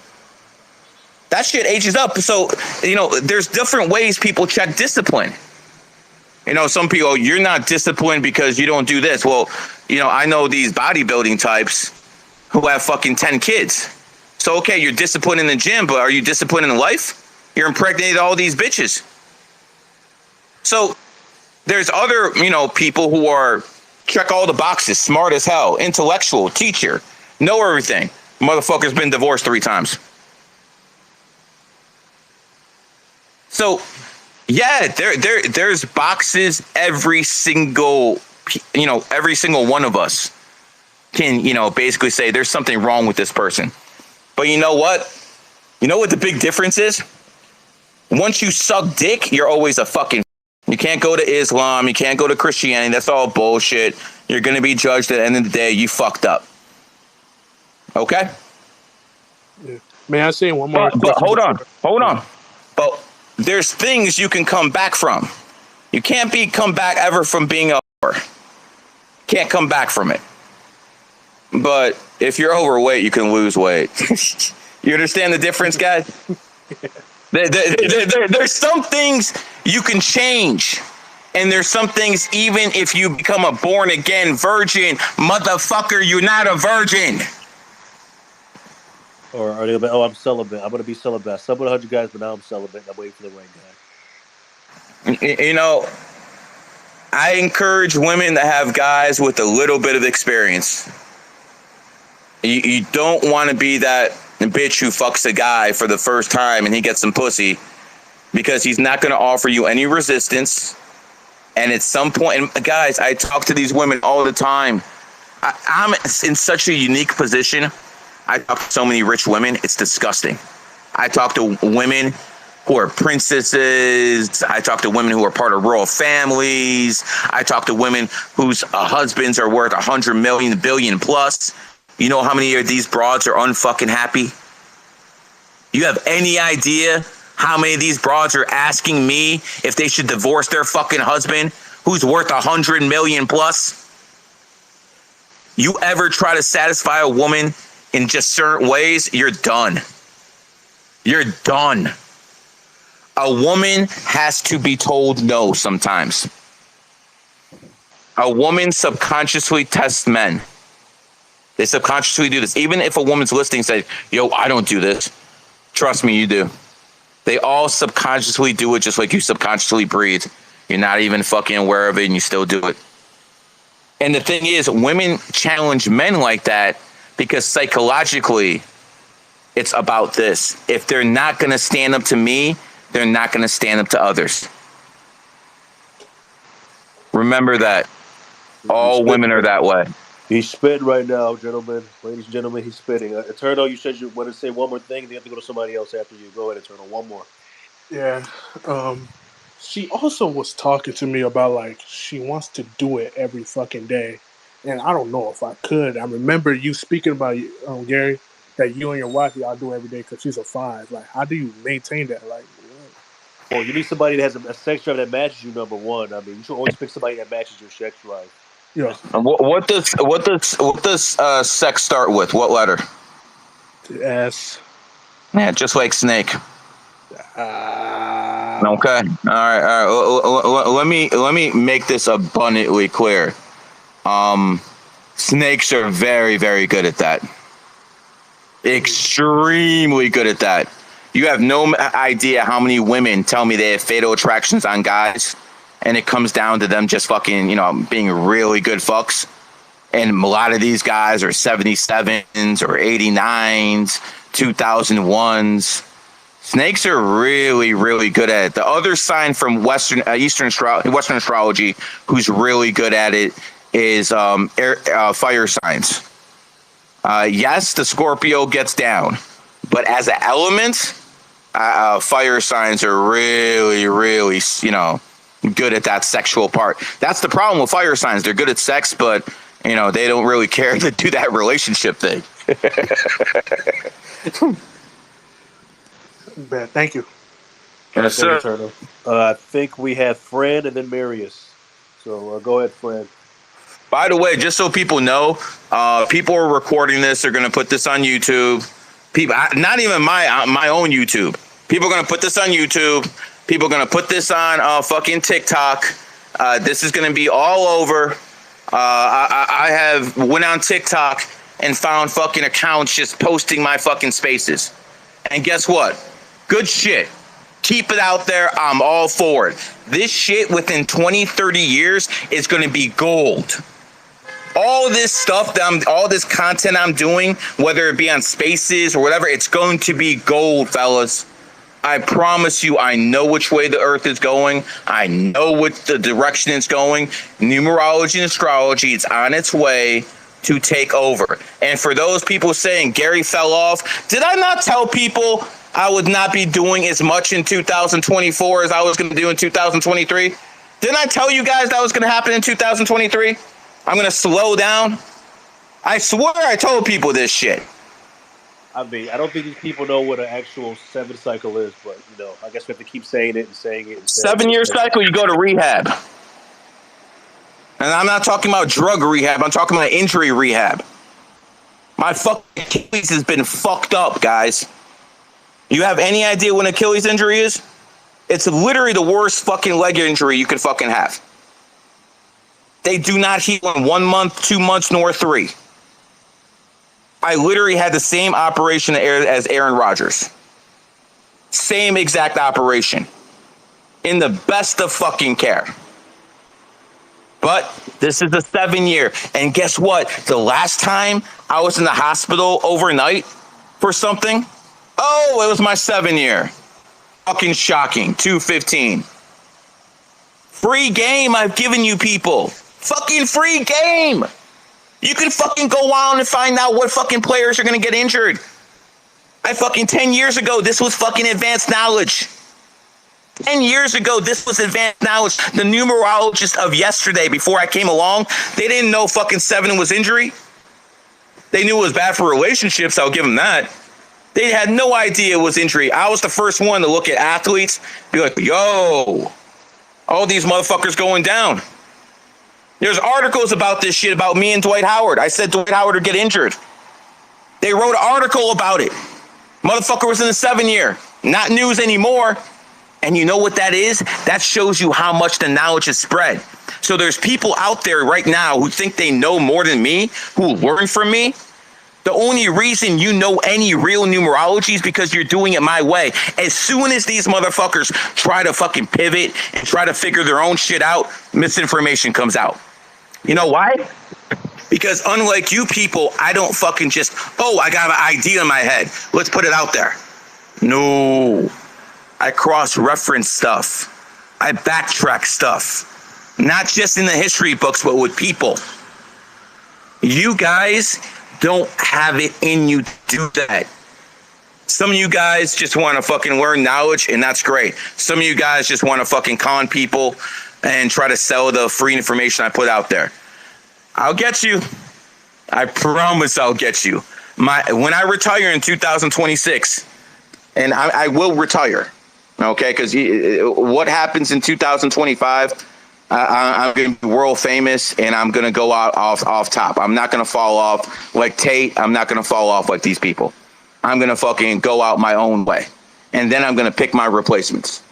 That shit ages up. So, you know, there's different ways people check discipline. You know, some people, you're not disciplined because you don't do this. Well, you know, I know these bodybuilding types who have fucking 10 kids. So, okay, you're disciplined in the gym, but are you disciplined in life? You're impregnated all these bitches. So there's other, you know, people who are check all the boxes, smart as hell, intellectual, teacher, know everything. Motherfucker's been divorced 3 times. So, yeah, there's boxes every single, you know, every single one of us can, you know, basically say there's something wrong with this person. But you know what? You know what the big difference is? Once you suck dick, you're always a fucking. You can't go to Islam. You can't go to Christianity. That's all bullshit. You're going to be judged at the end of the day. You fucked up. Okay? Yeah. May I say one more? But hold on. But there's things you can come back from. You can't come back ever from being a whore. Can't come back from it. But if you're overweight, you can lose weight. You understand the difference, guys? There's some things you can change. And there's some things, even if you become a born-again virgin, motherfucker, you're not a virgin. Or are they going to be, oh, I'm celibate. I'm going to be celibate. I slept with 100 guys, but now I'm celibate. I'm waiting for the right guy. You know, I encourage women to have guys with a little bit of experience. You don't want to be that bitch who fucks a guy for the first time and he gets some pussy, because he's not going to offer you any resistance. And at some point, and guys, I talk to these women all the time. I'm in such a unique position. I talk to so many rich women. It's disgusting. I talk to women who are princesses. I talk to women who are part of royal families. I talk to women whose husbands are worth 100 million, billion plus. You know how many of these broads are unfucking happy? You have any idea how many of these broads are asking me if they should divorce their fucking husband who's worth 100 million plus? You ever try to satisfy a woman in just certain ways, you're done. You're done. A woman has to be told no sometimes. A woman subconsciously tests men. They subconsciously do this. Even if a woman's listening says, yo, I don't do this. Trust me, you do. They all subconsciously do it, just like you subconsciously breathe. You're not even fucking aware of it and you still do it. And the thing is, women challenge men like that because psychologically it's about this. If they're not going to stand up to me, they're not going to stand up to others. Remember that. All women are that way. He's spitting right now, gentlemen. Ladies and gentlemen, he's spitting. Eternal, you said you want to say one more thing, then you have to go to somebody else after you. Go ahead, Eternal. One more. Yeah. She also was talking to me about, like, she wants to do it every fucking day. And I don't know if I could. I remember you speaking about, Gary, that you and your wife, y'all do every day because she's a 5. Like, how do you maintain that? Like, what? Well, you need somebody that has a sex drive that matches you. Number one, I mean, you should always pick somebody that matches your sex drive. Yeah. And what does sex start with? What letter? S. Yeah, just like snake. Uh, Okay. All right. Let me make this abundantly clear. Snakes are very, very good at that. Extremely good at that. You have no idea how many women tell me they have fatal attractions on guys, and it comes down to them just fucking, being really good fucks. And a lot of these guys are 77s or 89s, 2001s. Snakes are really, really good at it. The other sign from Western astrology who's really good at it is fire signs. Yes, the Scorpio gets down, but as an element, fire signs are really, really, good at that sexual part. That's the problem with fire signs. They're good at sex, but they don't really care to do that relationship thing. bad. Thank you. Yes, Thank sir. you, Turner. I think we have Fran and then Marius. So go ahead, Fran. By the way, just so people know, people are recording this. They're going to put this on YouTube. People, not even my own YouTube. People are going to put this on YouTube. People are going to put this on fucking TikTok. This is going to be all over. I have went on TikTok and found fucking accounts just posting my fucking spaces. And guess what? Good shit. Keep it out there. I'm all for it. This shit within 20, 30 years is going to be gold. All this stuff, all this content I'm doing, whether it be on spaces or whatever, it's going to be gold, fellas. I promise you, I know which way the earth is going. I know what the direction it's going. Numerology and astrology, it's on its way to take over. And for those people saying Gary fell off, did I not tell people I would not be doing as much in 2024 as I was going to do in 2023? Didn't I tell you guys that was going to happen in 2023? I'm going to slow down. I swear I told people this shit. I mean, I don't think these people know what an actual 7 cycle is, but, I guess we have to keep saying it and saying it. And saying 7-year cycle, you go to rehab. And I'm not talking about drug rehab. I'm talking about injury rehab. My fucking Achilles has been fucked up, guys. You have any idea what an Achilles injury is? It's literally the worst fucking leg injury you could fucking have. They do not heal in 1 month, 2 months, nor 3. I literally had the same operation as Aaron Rodgers. Same exact operation. In the best of fucking care. But this is the 7-year. And guess what? The last time I was in the hospital overnight for something, it was my 7-year. Fucking shocking. 215. Free game I've given you people. Fucking free game. You can fucking go on and find out what fucking players are going to get injured. 10 years ago, this was fucking advanced knowledge. 10 years ago, this was advanced knowledge. The numerologists of yesterday, before I came along, they didn't know fucking 7 was injury. They knew it was bad for relationships. I'll give them that. They had no idea it was injury. I was the first one to look at athletes, be like, yo, all these motherfuckers going down. There's articles about this shit about me and Dwight Howard. I said Dwight Howard would get injured. They wrote an article about it. Motherfucker was in the 7-year. Not news anymore. And you know what that is? That shows you how much the knowledge has spread. So there's people out there right now who think they know more than me, who learn from me. The only reason you know any real numerology is because you're doing it my way. As soon as these motherfuckers try to fucking pivot and try to figure their own shit out, misinformation comes out. You know why? Because unlike you people, I don't fucking just, I got an idea in my head. Let's put it out there. No. I cross-reference stuff. I backtrack stuff. Not just in the history books, but with people. You guys don't have it in you to do that. Some of you guys just want to fucking learn knowledge, and that's great. Some of you guys just want to fucking con people and try to sell the free information I put out there. I'll get you. I promise I'll get you. When I retire in 2026, and I will retire, Okay, because what happens in 2025? I'm going to be world famous, and I'm going to go out off top. I'm not going to fall off like Tate. I'm not going to fall off like these people. I'm going to fucking go out my own way, and then I'm going to pick my replacements.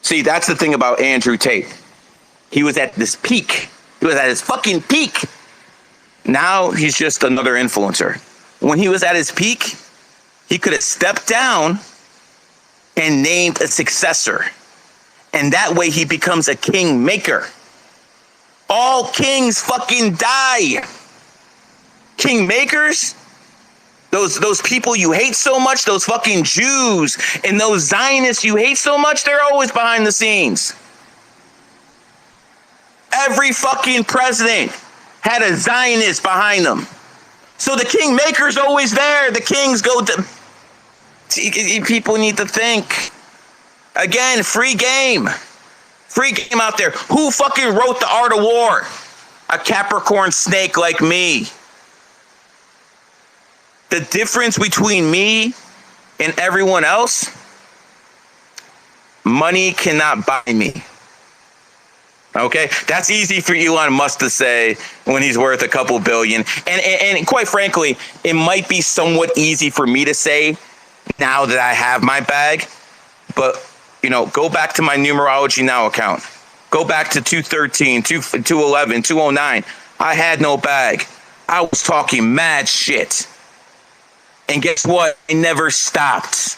See, that's the thing about Andrew Tate. He was at this peak. He was at his fucking peak. Now he's just another influencer. When he was at his peak, he could have stepped down and named a successor. And that way he becomes a king maker. All kings fucking die. King makers, those people you hate so much, those fucking Jews and those Zionists you hate so much, they're always behind the scenes. Every fucking president had a Zionist behind them. So the king maker's always there. The kings go to... People need to think. Again, free game. Free game out there. Who fucking wrote The Art of War? A Capricorn snake like me. The difference between me and everyone else, money cannot buy me. Okay? That's easy for Elon Musk to say when he's worth a couple billion. And quite frankly, it might be somewhat easy for me to say now that I have my bag. But, you know, go back to my Numerology Now account. Go back to 213, 211, 209. I had no bag. I was talking mad shit. And guess what? I never stopped.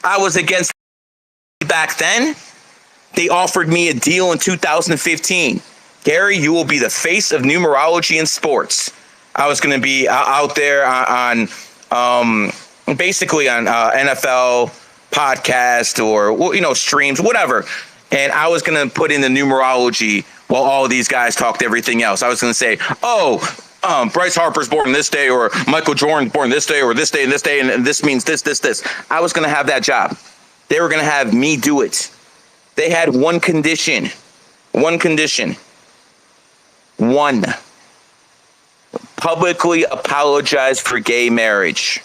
I was against back then. They offered me a deal in 2015. Gary, you will be the face of numerology in sports. I was going to be out there on basically on NFL podcast or, you know, streams, whatever. And I was going to put in the numerology while all of these guys talked everything else. I was going to say, Bryce Harper's born this day, or Michael Jordan's born this day, or this day, and this means this. I was going to have that job. They were going to have me do it. They had one condition. One. Publicly apologize for gay marriage.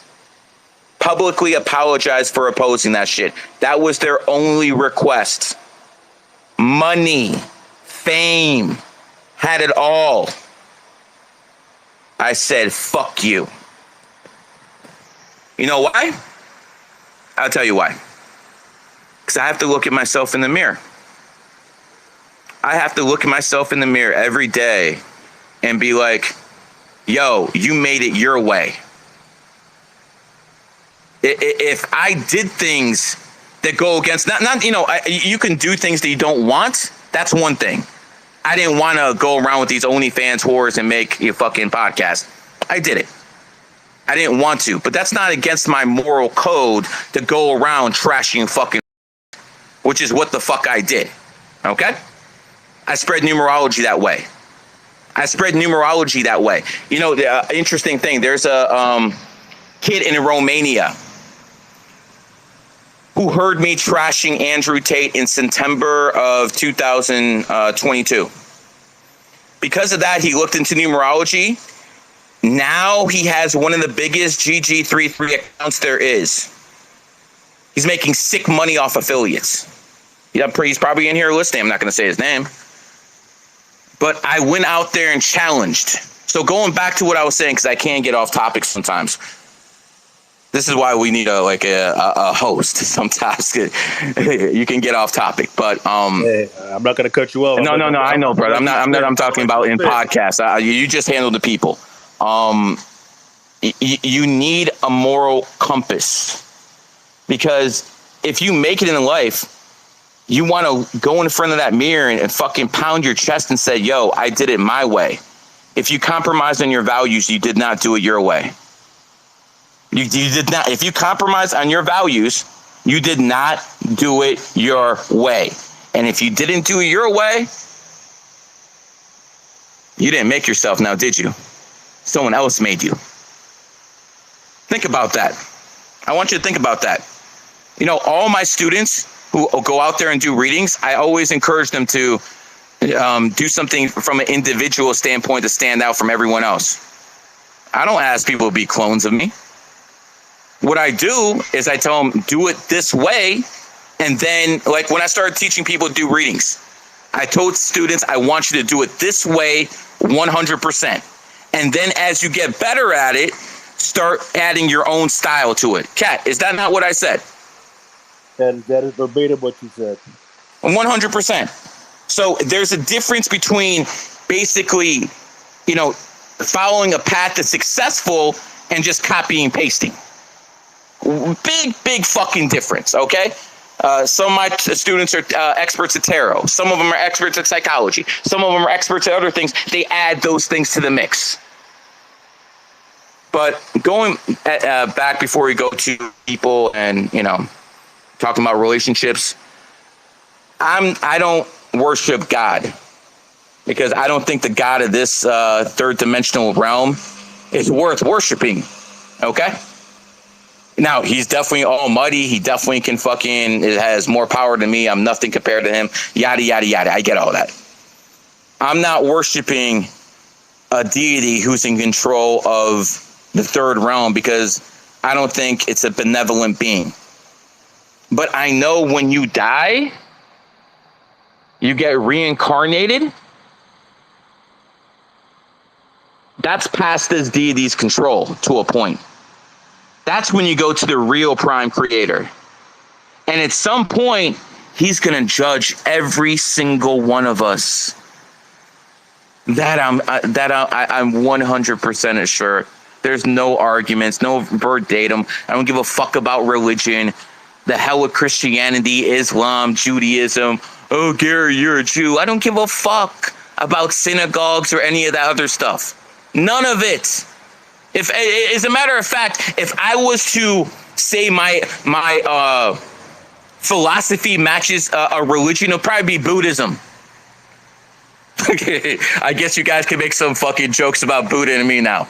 Publicly apologize for opposing that shit. That was their only request. Money, fame, had it all. I said, fuck you. You know why? I'll tell you why. Because I have to look at myself in the mirror. I have to look at myself in the mirror every day and be like, yo, you made it your way. If I did things that go against, not you know, you can do things that you don't want. That's one thing. I didn't want to go around with these OnlyFans whores and make a fucking podcast. I did it. I didn't want to, but that's not against my moral code to go around trashing fucking, which is what the fuck I did. Okay? I spread numerology that way. You know, the interesting thing, there's a kid in Romania who heard me trashing Andrew Tate in September of 2022. Because of that, he looked into numerology. Now he has one of the biggest GG33 accounts there is. He's making sick money off affiliates. Yeah, he's probably in here listening. I'm not going to say his name. But I went out there and challenged. So going back to what I was saying, because I can get off topic sometimes. This is why we need a host sometimes. You can get off topic, but hey, I'm not going to cut you off. No, I know, brother. I'm talking about in podcasts. You just handle the people. You need a moral compass, because if you make it in life, you want to go in front of that mirror and fucking pound your chest and say, yo, I did it my way. If you compromise on your values, you did not do it your way. You did not. If you compromise on your values, you did not do it your way. And if you didn't do it your way, you didn't make yourself now, did you? Someone else made you. Think about that. I want you to think about that. You know, all my students who go out there and do readings, I always encourage them to do something from an individual standpoint to stand out from everyone else. I don't ask people to be clones of me. What I do is I tell them, do it this way And then, like, when I started teaching people to do readings, I told students, I want you to do it this way 100%. And then as you get better at it, start adding your own style to it. Kat, is that not what I said? That is verbatim what you said. 100%. So there's a difference between basically, following a path that's successful and just copying and pasting. Big fucking difference, okay? Some of my students are experts at tarot. Some of them are experts at psychology. Some of them are experts at other things. They add those things to the mix. But going back before we go to people and, talking about relationships, I don't worship God because I don't think the God of this third dimensional realm is worth worshiping, okay? Now, he's definitely almighty. He definitely can it has more power than me. I'm nothing compared to him. Yada, yada, yada. I get all that. I'm not worshiping a deity who's in control of the third realm because I don't think it's a benevolent being. But I know when you die, you get reincarnated. That's past this deity's control to a point. That's when you go to the real prime creator. And at some point, he's going to judge every single one of us. That I'm 100% sure. There's no arguments, no verbatim. I don't give a fuck about religion. The hell with Christianity, Islam, Judaism. Oh, Gary, you're a Jew. I don't give a fuck about synagogues or any of that other stuff. None of it. If, as a matter of fact, if I was to say my philosophy matches a religion, it'll probably be Buddhism. I guess you guys can make some fucking jokes about Buddha and me now.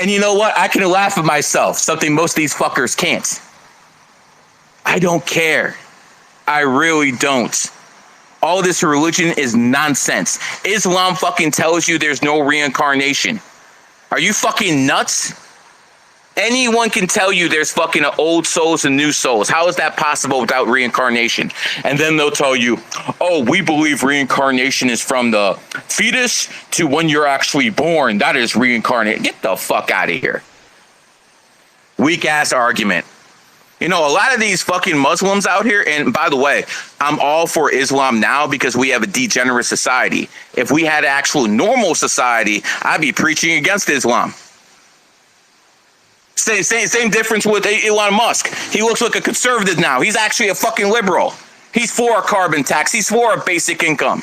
And you know what? I can laugh at myself, something most of these fuckers can't. I don't care. I really don't. All this religion is nonsense. Islam fucking tells you there's no reincarnation. Are you fucking nuts? Anyone can tell you there's fucking old souls and new souls. How is that possible without reincarnation? And then they'll tell you, oh, we believe reincarnation is from the fetus to when you're actually born. That is reincarnate. Get the fuck out of here. Weak ass argument. A lot of these fucking Muslims out here, and by the way, I'm all for Islam now because we have a degenerate society. If we had an actual normal society, I'd be preaching against Islam. Same difference with Elon Musk. He looks like a conservative now. He's actually a fucking liberal. He's for a carbon tax. He's for a basic income.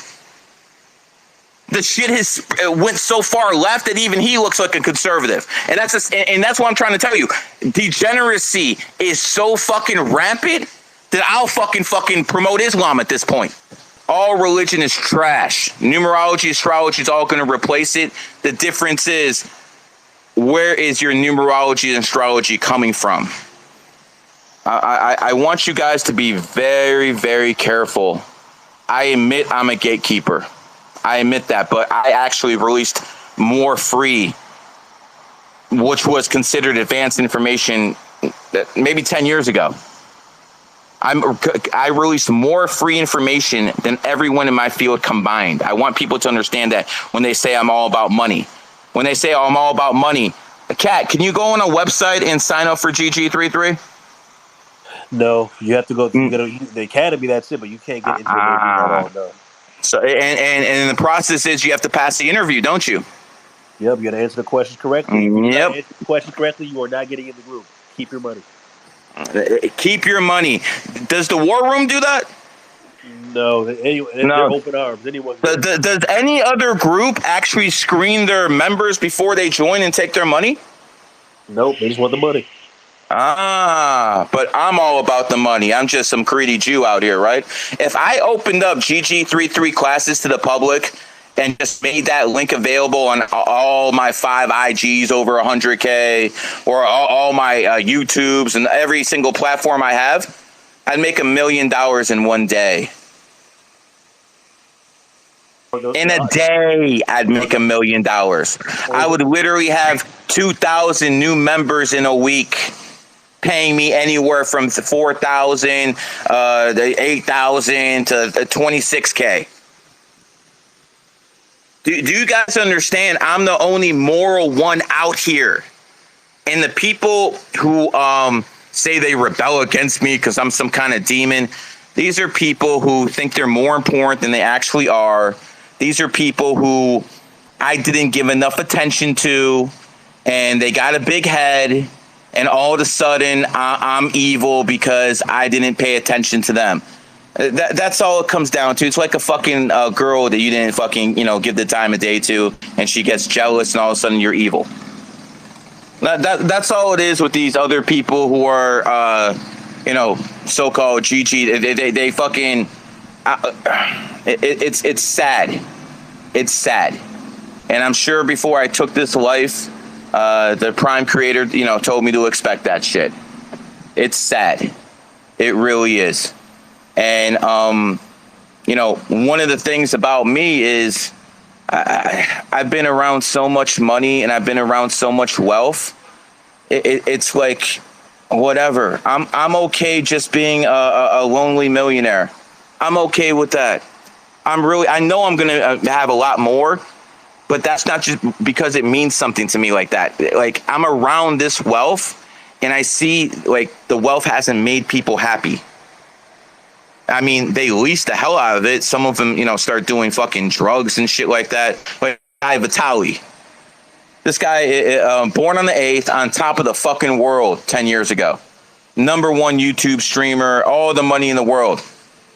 The shit has went so far left that even he looks like a conservative. And that's what I'm trying to tell you. Degeneracy is so fucking rampant that I'll fucking promote Islam at this point. All religion is trash. Numerology, astrology is all going to replace it. The difference is, where is your numerology and astrology coming from? I want you guys to be very, very careful. I admit I'm a gatekeeper. I admit that, but I actually released more free, which was considered advanced information maybe 10 years ago. I released more free information than everyone in my field combined. I want people to understand that when they say I'm all about money. When they say, oh, I'm all about money. Kat, can you go on a website and sign up for GG33? No, you have to go to the academy, that's it, but you can't get into it at all, no. So, and the process is you have to pass the interview, don't you? Yep, you got to answer the questions correctly. If you Yep. answer the question correctly, you are not getting in the group. Keep your money. Keep your money. Does the War Room do that? No, they're open arms. Anyone. Does any other group actually screen their members before they join and take their money? Nope, they just want the money. But I'm all about the money. I'm just some greedy Jew out here, right? If I opened up GG33 classes to the public and just made that link available on all my 5 IGs over 100K or all my YouTubes and every single platform I have, I'd make $1 million in one day. In a day, I'd make $1 million. I would literally have 2,000 new members in a week. paying me anywhere from 4,000, 8,000 to 26K. Do you guys understand? I'm the only moral one out here. And the people who say they rebel against me because I'm some kind of demon, these are people who think they're more important than they actually are. These are people who I didn't give enough attention to, and they got a big head, and all of a sudden I'm evil because I didn't pay attention to them. That's all it comes down to. It's like a fucking girl that you didn't fucking, give the time of day to, and she gets jealous, and all of a sudden you're evil. That's all it is with these other people who are, so-called GG. They fucking, it's sad. It's sad. And I'm sure before I took this life, the Prime Creator, told me to expect that shit. It's sad. It really is. And, one of the things about me is I've been around so much money and I've been around so much wealth. It's like, whatever. I'm okay just being a lonely millionaire. I'm okay with that. I know I'm going to have a lot more, but that's not just because it means something to me like that. Like, I'm around this wealth and I see like the wealth hasn't made people happy. I mean, they lease the hell out of it. Some of them, start doing fucking drugs and shit like that. Like Guy Vitale. This guy, born on the 8th, on top of the fucking world 10 years ago. #1 YouTube streamer, all the money in the world.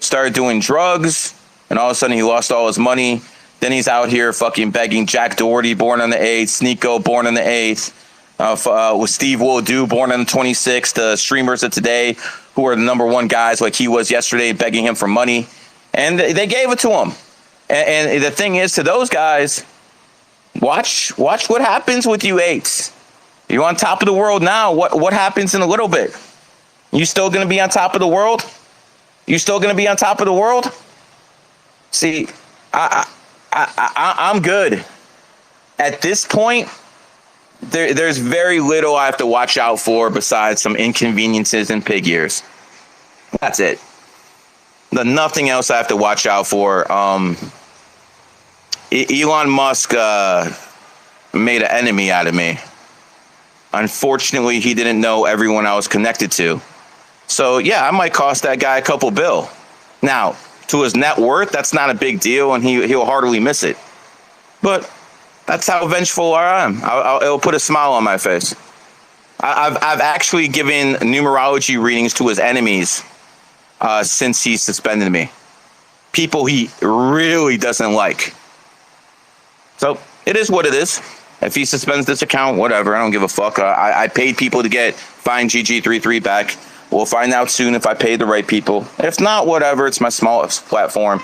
Started doing drugs, and all of a sudden he lost all his money. Then he's out here fucking begging. Jack Doherty, born on the 8th. Sneeko, born on the 8th. With Steve Wodu, born on the 26th. The streamers of today, who are the #1 guys like he was yesterday, begging him for money. And they gave it to him. And the thing is, to those guys, watch what happens with you 8s. You're on top of the world now. What happens in a little bit? You still going to be on top of the world? You still going to be on top of the world? See, I'm good. At this point, there's very little I have to watch out for besides some inconveniences and pig ears. That's it. Nothing else I have to watch out for. Elon Musk made an enemy out of me. Unfortunately, he didn't know everyone I was connected to. So, yeah, I might cost that guy a couple bill. Now, to his net worth, that's not a big deal, and he'll hardly miss it. But that's how vengeful I am. It'll put a smile on my face. I've actually given numerology readings to his enemies since he suspended me. People he really doesn't like. So it is what it is. If he suspends this account, whatever. I don't give a fuck. I paid people to get Find GG33 back. We'll find out soon if I paid the right people. If not, whatever. It's my smallest platform.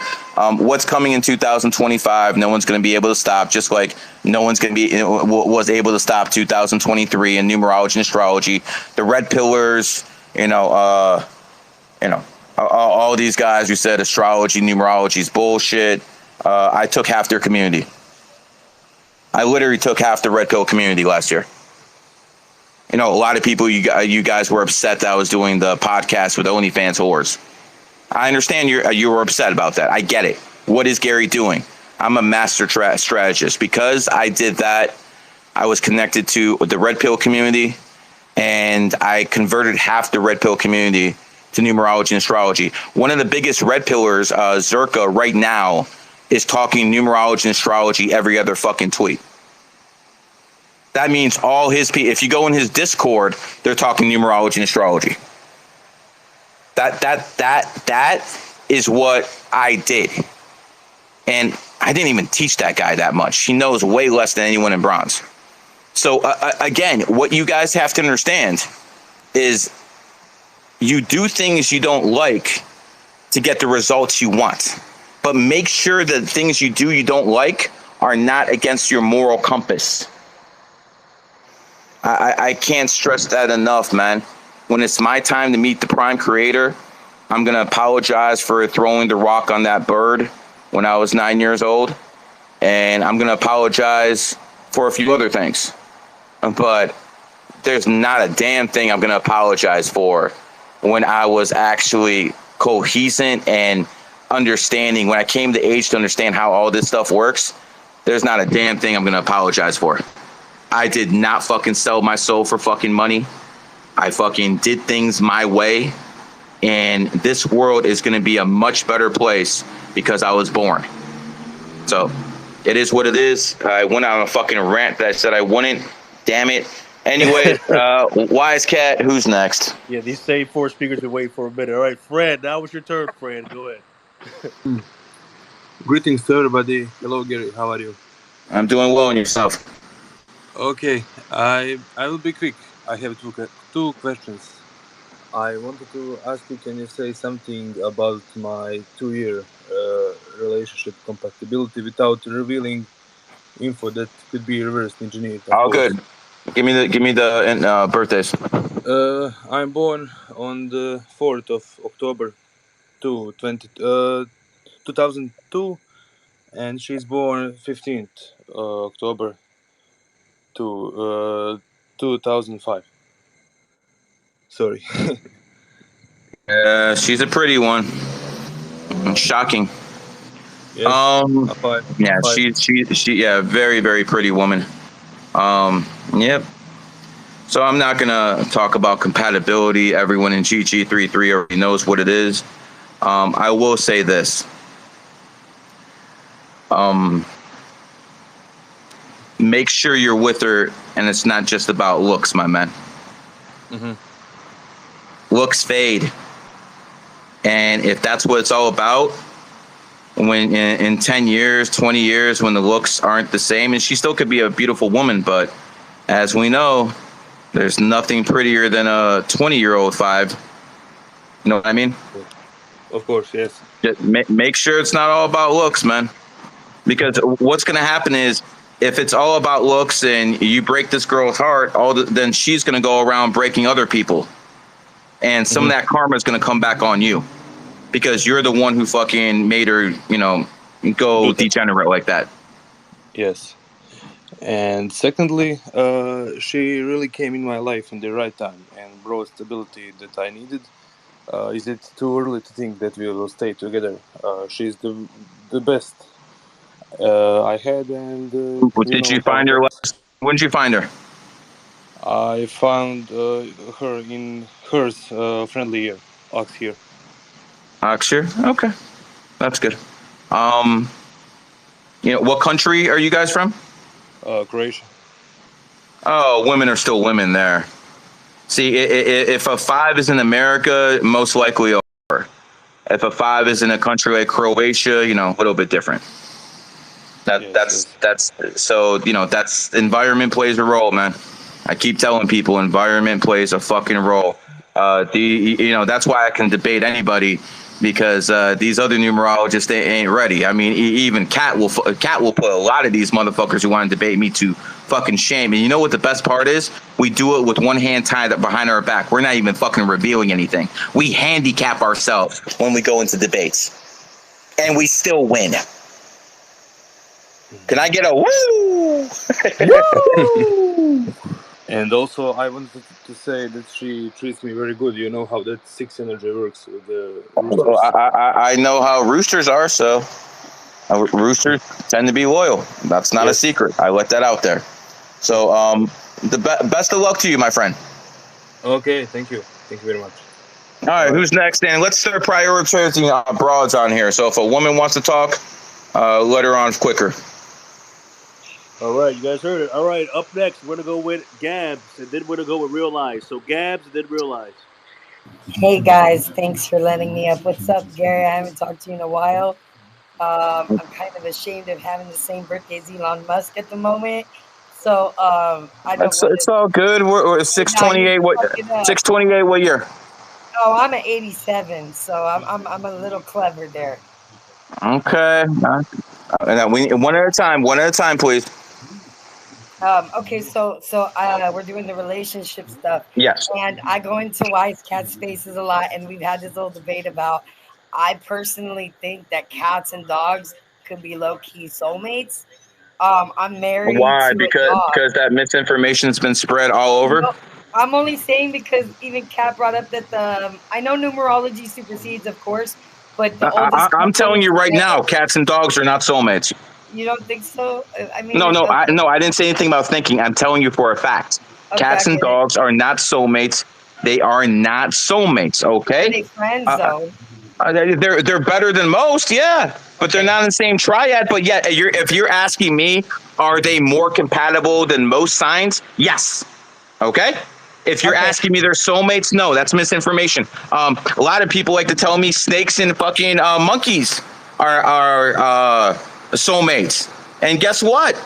What's coming in 2025, no one's going to be able to stop, just like no one's going to be was able to stop 2023 in numerology and astrology. The red pillars, all these guys who said astrology, numerology is bullshit. I took half their community. I literally took half the red pill community last year. A lot of people, you guys were upset that I was doing the podcast with OnlyFans whores. I understand you were upset about that. I get it. What is Gary doing? I'm a master strategist. Because I did that, I was connected to the red pill community, and I converted half the red pill community to numerology and astrology. One of the biggest red pillars, Zerka, right now, is talking numerology and astrology every other fucking tweet. That means all his people, if you go in his Discord, they're talking numerology and astrology. That is what I did. And I didn't even teach that guy that much. He knows way less than anyone in bronze. So again, what you guys have to understand is you do things you don't like to get the results you want. But make sure that things you do you don't like are not against your moral compass. I can't stress that enough, man. When it's my time to meet the Prime Creator, I'm going to apologize for throwing the rock on that bird when I was 9 years old. And I'm going to apologize for a few other things. But there's not a damn thing I'm going to apologize for when I was actually cohesive and understanding, when I came to age to understand how all this stuff works. There's not a damn thing I'm going to apologize for. I did not fucking sell my soul for fucking money. I fucking did things my way. And this world is going to be a much better place because I was born. So it is what it is. I went on a fucking rant that I said I wouldn't. Damn it. Anyway, Wise Cat, who's next? Yeah, these same four speakers been waiting for a minute. All right, Fred, now it's your turn, Fred. Go ahead. Greetings to everybody. Hello, Gary. How are you? I'm doing well, and yourself? Okay, I will be quick. I have two questions. I wanted to ask you, can you say something about my 2-year relationship compatibility without revealing info that could be reverse engineered? Oh, good. Give me the birthdays. I'm born on the 4th of October 2002, and she's born 15th October 2005. Sorry. She's a pretty one. Shocking. Yes. Yeah, she yeah, very, very pretty woman. Yep. So I'm not gonna talk about compatibility. Everyone in GG33 already knows what it is. I will say this. Make sure you're with her, and it's not just about looks, my man. Mm-hmm. Looks fade, and if that's what it's all about, when in 10 years, 20 years, when the looks aren't the same, and she still could be a beautiful woman, but as we know, there's nothing prettier than a 20-year-old 5. You know what I mean? Of course, yes. Just make sure it's not all about looks, man. Because what's going to happen is, if it's all about looks and you break this girl's heart, then she's going to go around breaking other people. And some of that karma is going to come back on you. Because you're the one who fucking made her, go degenerate like that. Yes. And secondly, she really came in my life in the right time and brought stability that I needed. Is it too early to think that we will stay together? She's the best I had, and Did you find her? When did you find her? I found her in hers friendly year, Ox here. Oxford? Okay, that's good. What country are you guys from? Croatia. Oh, women are still women there. See, if a 5 is in America, most likely over. If a 5 is in a country like Croatia, a little bit different. That's so that's environment plays a role, man. I keep telling people environment plays a fucking role. That's why I can debate anybody, because these other numerologists, they ain't ready. I mean, even Cat will put a lot of these motherfuckers who want to debate me to fucking shame. And you know what the best part is? We do it with one hand tied up behind our back. We're not even fucking revealing anything. We handicap ourselves when we go into debates, and we still win. Can I get a woo? Woo! And also, I wanted to say that she treats me very good. You know how that 6 energy works with the roosters. I know how roosters are, so roosters tend to be loyal. That's not a secret. I let that out there. So, best of luck to you, my friend. Okay, thank you. Thank you very much. All right, who's next? And let's start prioritizing broads on here. So if a woman wants to talk, let her on quicker. All right, you guys heard it. All right, up next, we're going to go with Gabs, and then we're going to go with Real Eyes. So Gabs, and then Real Eyes. Hey, guys. Thanks for letting me up. What's up, Gary? I haven't talked to you in a while. I'm kind of ashamed of having the same birthday as Elon Musk at the moment. So I don't. It's all good. We're 628. What 628? What year? Oh, I'm at 87, so I'm a little clever there. Okay. And we one at a time. One at a time, please. Okay, so we're doing the relationship stuff. Yes. And I go into Wise Cat spaces a lot, and we've had this little debate about. I personally think that cats and dogs could be low key soulmates. I'm married. Why? To because that misinformation has been spread all over. I'm only saying because even Kat brought up that I know numerology supersedes, of course, but the oldest I'm couple telling is you right together. now, cats and dogs are not soulmates. You don't think so? I mean, No, it's no, okay. I didn't say anything about thinking. I'm telling you for a fact. Okay, I Cats and get it. dogs are not soulmates. They are not soulmates. Are Okay. they friends Uh, though? they're better than most, yeah, but they're Okay. not in the same triad. But yet, if you're asking me, are they more compatible than most signs? Yes. Okay. If you're Okay. asking me they're soulmates, no, that's misinformation. A lot of people like to tell me snakes and fucking monkeys are soulmates, and guess what?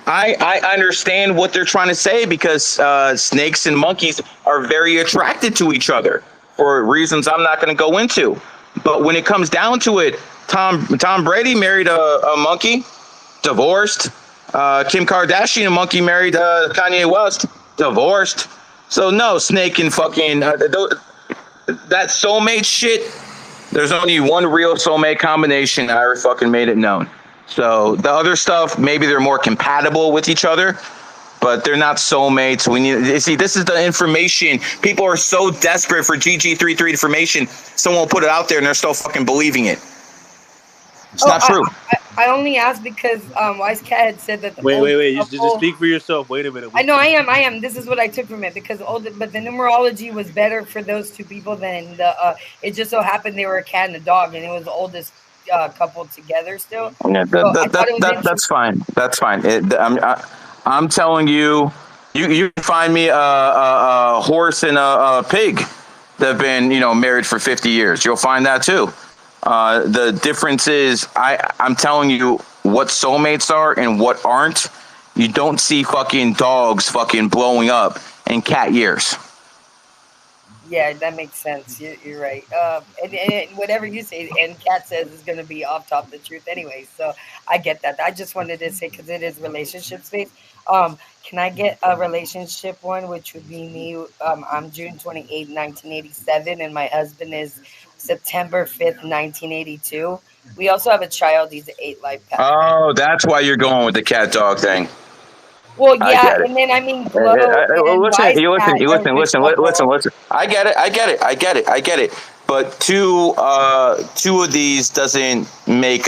I understand what they're trying to say because snakes and monkeys are very attracted to each other for reasons I'm not going to go into. But when it comes down to it, Tom Brady married a monkey, divorced. Kim Kardashian, a monkey, married Kanye West, divorced. So no, snake and fucking that soulmate shit. There's only one real soulmate combination. I ever fucking made it known. So the other stuff, maybe they're more compatible with each other, but they're not soulmates. We need, you see, this is the information. People are so desperate for GG33 information. Someone will put it out there and they're still fucking believing it. It's Oh, not true. I only asked because Wise Cat had said that the oldest Wait. Just couple. speak for yourself. Wait a minute. I know I am. This is what I took from it because but the numerology was better for those two people than the. It just so happened they were a cat and a dog, and it was the oldest couple together still. Yeah, So I thought it was interesting. that's fine. That's fine. I'm telling you, you can find me a horse and a pig that have been married for 50 years. You'll find that too. The difference is I'm telling you what soulmates are and what aren't. You don't see fucking dogs fucking blowing up in cat years. Yeah, that makes sense. You're right. And whatever you say, and Kat says is going to be off top the truth anyway. So I get that. I just wanted to say because it is relationship space. Can I get a relationship one, which would be me? I'm June 28th, 1987, and my husband is September 5th, 1982. We also have a child. He's an 8 life path. Oh, that's why you're going with the cat dog thing. Well, I yeah, get it. and then I mean Glow and Listen, Wise Cat are a good couple. listen. I get it. I get it. But two of these doesn't make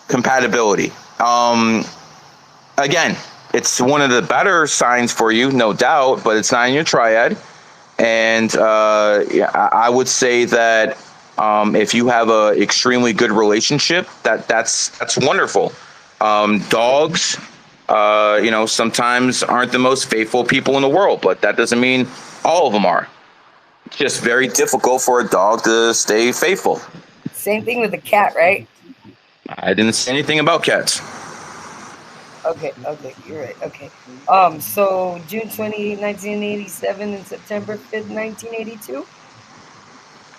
compatibility. Again, it's one of the better signs for you, no doubt, but it's not in your triad. And yeah, I would say that if you have a extremely good relationship, that's wonderful. Dogs, sometimes aren't the most faithful people in the world, but that doesn't mean all of them are. It's just very difficult for a dog to stay faithful. Same thing with the cat, right? I didn't say anything about cats. Okay, you're right. Okay. So June 28th, 1987 and September 5th, 1982.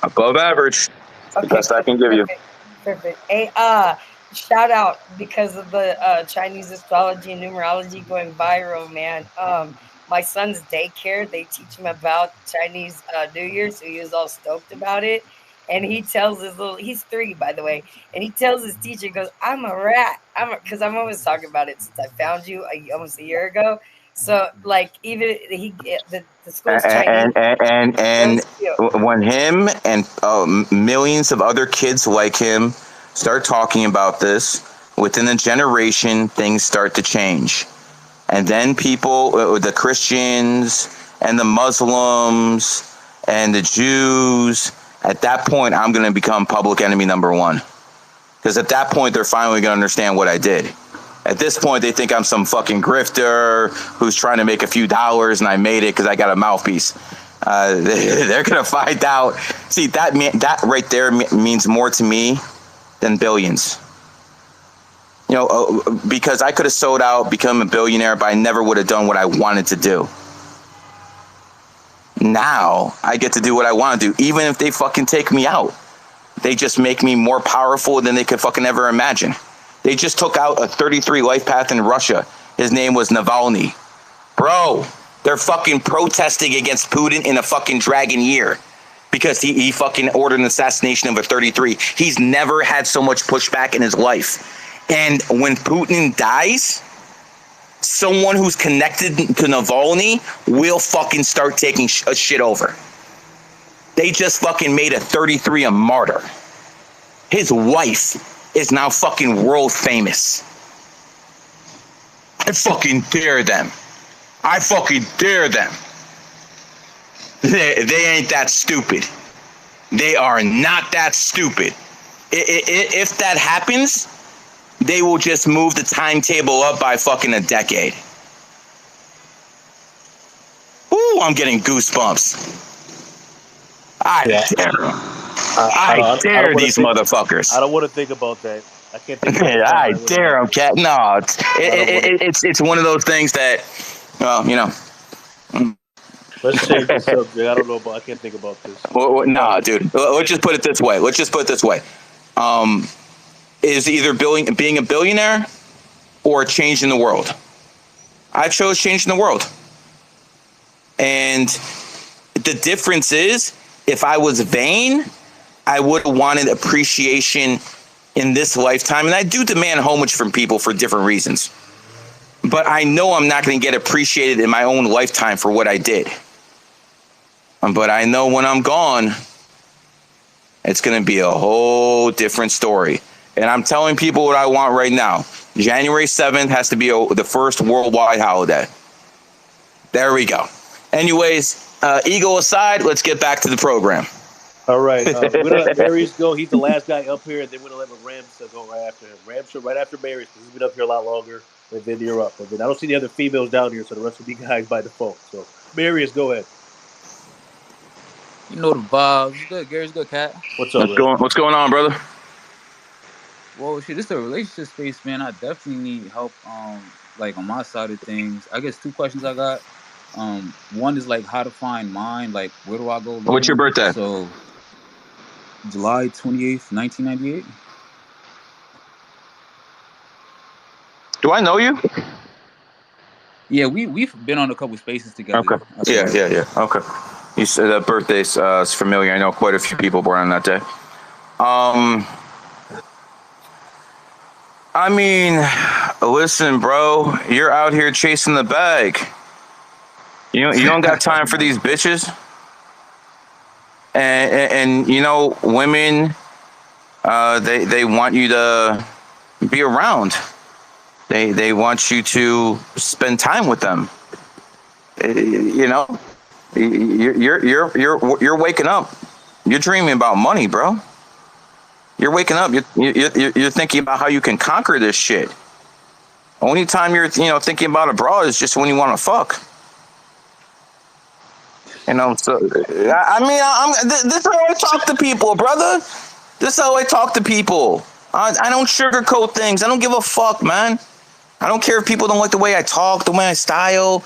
Above average, the Okay, best I can give you. perfect. Hey, shout out because of the Chinese astrology and numerology going viral, man. My son's daycare, they teach him about Chinese New Year, so he was all stoked about it. And he tells he's 3, by the way, and he tells his teacher, he goes, I'm a rat. Because I'm always talking about it since I found you almost a year ago. So, like, even the school's Chinese. It And was cute. when him and millions of other kids like him start talking about this, within a generation, things start to change. And then people, the Christians and the Muslims and the Jews, at that point, I'm going to become public enemy number one. Because at that point, they're finally going to understand what I did. At this point, they think I'm some fucking grifter who's trying to make a few dollars, and I made it because I got a mouthpiece. They're gonna find out. See, that right there means more to me than billions. Because I could have sold out, become a billionaire, but I never would have done what I wanted to do. Now I get to do what I want to do, even if they fucking take me out. They just make me more powerful than they could fucking ever imagine. They just took out a 33 life path in Russia. His name was Navalny. Bro, they're fucking protesting against Putin in a fucking dragon year because he fucking ordered an assassination of a 33. He's never had so much pushback in his life. And when Putin dies, someone who's connected to Navalny will fucking start taking a shit over. They just fucking made a 33 a martyr. His wife is now fucking world famous. I fucking dare them. I fucking dare them. They ain't that stupid. They are not that stupid. If that happens, they will just move the timetable up by fucking a decade. Ooh, I'm getting goosebumps. I dare them. I dare these motherfuckers. I don't want to think about that. I can't think about that. I dare them, cat. No, it's one of those things that, well, you know. Let's change the subject. I don't know, but I can't think about this. Nah, dude. Let's just put it this way. Is either being a billionaire or changing the world. I chose changing the world. And the difference is, if I was vain, I would have wanted appreciation in this lifetime. And I do demand homage from people for different reasons. But I know I'm not going to get appreciated in my own lifetime for what I did. But I know when I'm gone, it's going to be a whole different story. And I'm telling people what I want right now. January 7th has to be the first worldwide holiday. There we go. Anyways, ego aside, let's get back to the program. All right. We're going to let Marius go. He's the last guy up here, and then we're going to let Ramsa go right after him. Ramsa right after Marius, because he's been up here a lot longer, and then you're up. And then I don't see the other females down here, so the rest will be guys by default. So, Marius, go ahead. You know the vibes. It's good, Gary's good, cat. What's up, What's going on, brother? Well, shit, this is a relationship space, man. I definitely need help, like on my side of things. I guess 2 questions I got. One is like how to find mine, like where do I go? What's your birthday? So, July 28th, 1998. Do I know you? Yeah, we've been on a couple spaces together. Okay. Yeah. Okay. You said that birthday's familiar. I know quite a few people born on that day. I mean, listen, bro, you're out here chasing the bag. You don't got time for these bitches. And you know, women, they want you to be around. They want you to spend time with them. You know, you're waking up. You're dreaming about money, bro. You're waking up. You're thinking about how you can conquer this shit. Only time you're thinking about a bra is just when you want to fuck. You know, so I mean, this is how I talk to people, brother. This is how I talk to people. I don't sugarcoat things. I don't give a fuck, man. I don't care if people don't like the way I talk, the way I style.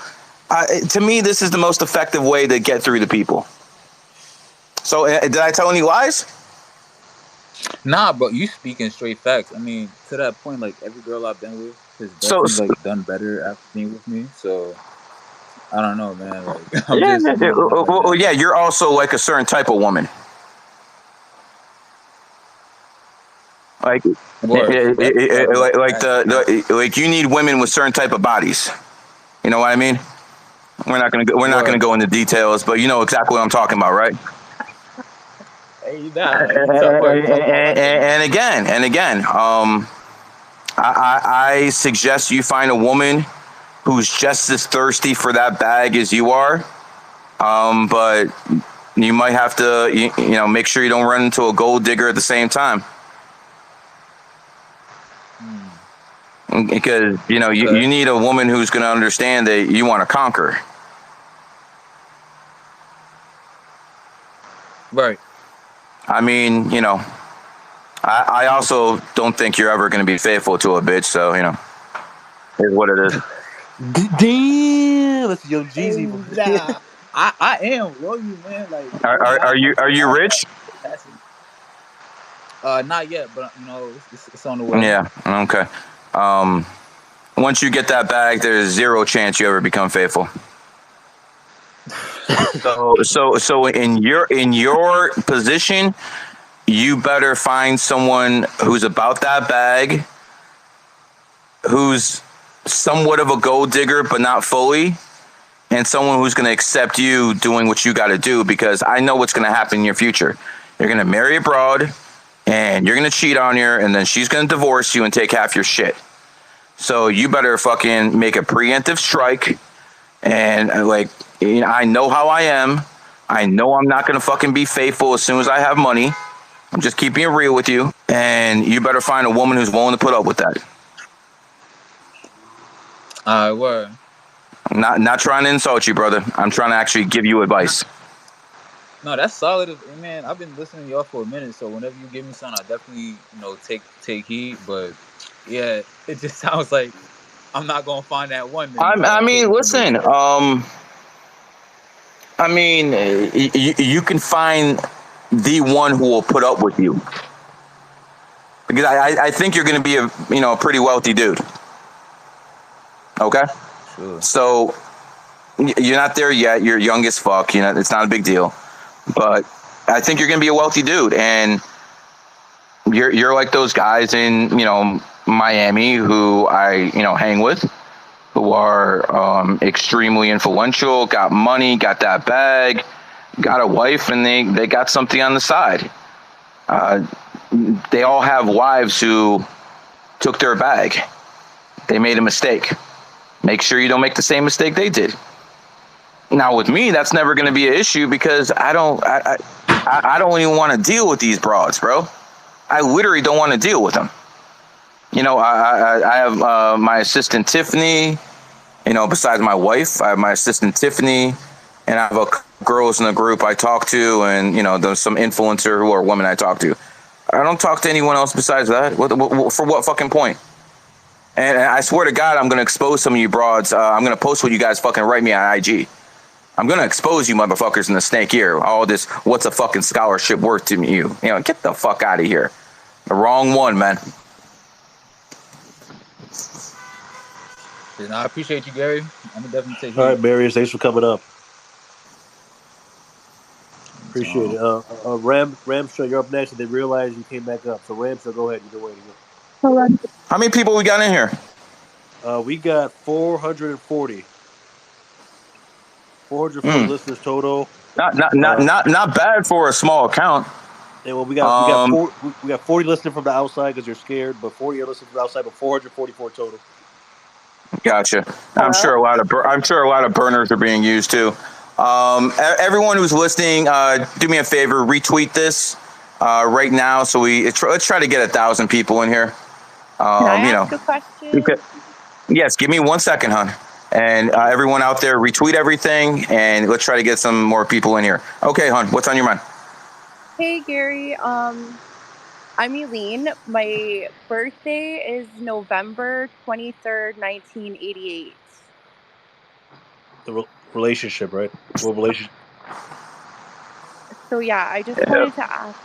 To me, this is the most effective way to get through to people. So, did I tell any lies? Nah, bro, you speaking straight facts. I mean, to that point, like every girl I've been with has definitely like done better after being with me. So I don't know, man. Like, yeah, you're also like a certain type of woman. Like, like you need women with certain type of bodies. You know what I mean? We're not gonna go into details, but you know exactly what I'm talking about, right? And again, I suggest you find a woman who's just as thirsty for that bag as you are, but you might have to, make sure you don't run into a gold digger at the same time, because you need a woman who's going to understand that you want to conquer. Right. I mean, I also don't think you're ever going to be faithful to a bitch, so, is what it is. Damn, that's Young Jeezy. I am, bro, you man. Like, are you rich? Not yet, but it's on the way. Yeah. Okay. Once you get that bag, there's zero chance you ever become faithful. So in your position, you better find someone who's about that bag, who's somewhat of a gold digger, but not fully, and someone who's going to accept you doing what you got to do, because I know what's going to happen in your future. You're going to marry a broad, and you're going to cheat on her, and then she's going to divorce you and take half your shit. So you better fucking make a preemptive strike. And like, you know, I know how I am. I know I'm not going to fucking be faithful as soon as I have money. I'm just keeping it real with you. And you better find a woman who's willing to put up with that. Word. I'm not trying to insult you, brother. I'm trying to actually give you advice. No, that's solid. Man, I've been listening to y'all for a minute, so whenever you give me something, I definitely, take heed. But yeah, it just sounds like I'm not gonna find that one then by I taking mean, from this. listen. I mean, you can find the one who will put up with you, because I think you're going to be a pretty wealthy dude. Okay, Sure. so you're not there yet. You're young as fuck. You know, it's not a big deal. But I think you're going to be a wealthy dude, and you're like those guys in Miami who I hang with, who are extremely influential, got money, got that bag, got a wife, and they got something on the side. They all have wives who took their bag. They made a mistake. Make sure you don't make the same mistake they did. Now with me, that's never going to be an issue, because I don't even want to deal with these broads, bro. I literally don't want to deal with them. I have my assistant Tiffany. Besides my wife, I have my assistant Tiffany, and I have girls in the group I talk to, and there's some influencer who are women I talk to. I don't talk to anyone else besides that. For what fucking point? And I swear to God, I'm going to expose some of you broads. I'm going to post what you guys fucking write me on IG. I'm going to expose you motherfuckers in the snake ear. All this, what's a fucking scholarship worth to you? Get the fuck out of here. The wrong one, man. And I appreciate you, Gary. I'm gonna definitely take heed. All right, Marius, thanks for coming up. Appreciate it. Ramstra, you're up next, and they realize you came back up. So Ramstra, go ahead. You've been waiting. How many people we got in here? We got 440. 440 listeners total. Not bad for a small account. And well, we got 40 listening from the outside because you're scared, but 40 are listening from the outside, but 444 total. Gotcha. I'm sure a lot of burners are being used too. Everyone who's listening, do me a favor, retweet this right now. So let's try to get 1,000 people in here. Can I ask a question? Yes, give me 1 second, hon. And everyone out there, retweet everything, and let's try to get some more people in here. Okay, hon, what's on your mind? Hey, Gary. I'm Eileen. My birthday is November 23rd, 1988. The relationship, right? What relationship? So, yeah, I just wanted to ask.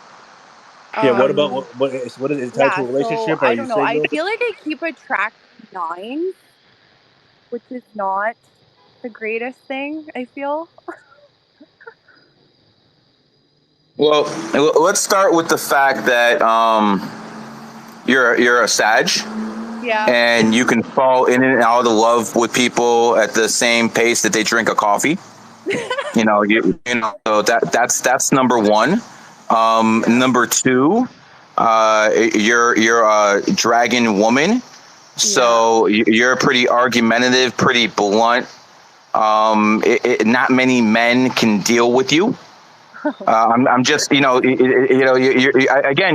Yeah, what about what is it tied to a relationship? So, Are I you don't know. I single? feel like I keep attracting nines, which is not the greatest thing, I feel. Well, let's start with the fact that you're a Sag. Yeah. And you can fall in and out of love with people at the same pace that they drink a coffee. So that's number one. Number two, you're a dragon woman, so you're pretty argumentative, pretty blunt. Not many men can deal with you. I'm just, again,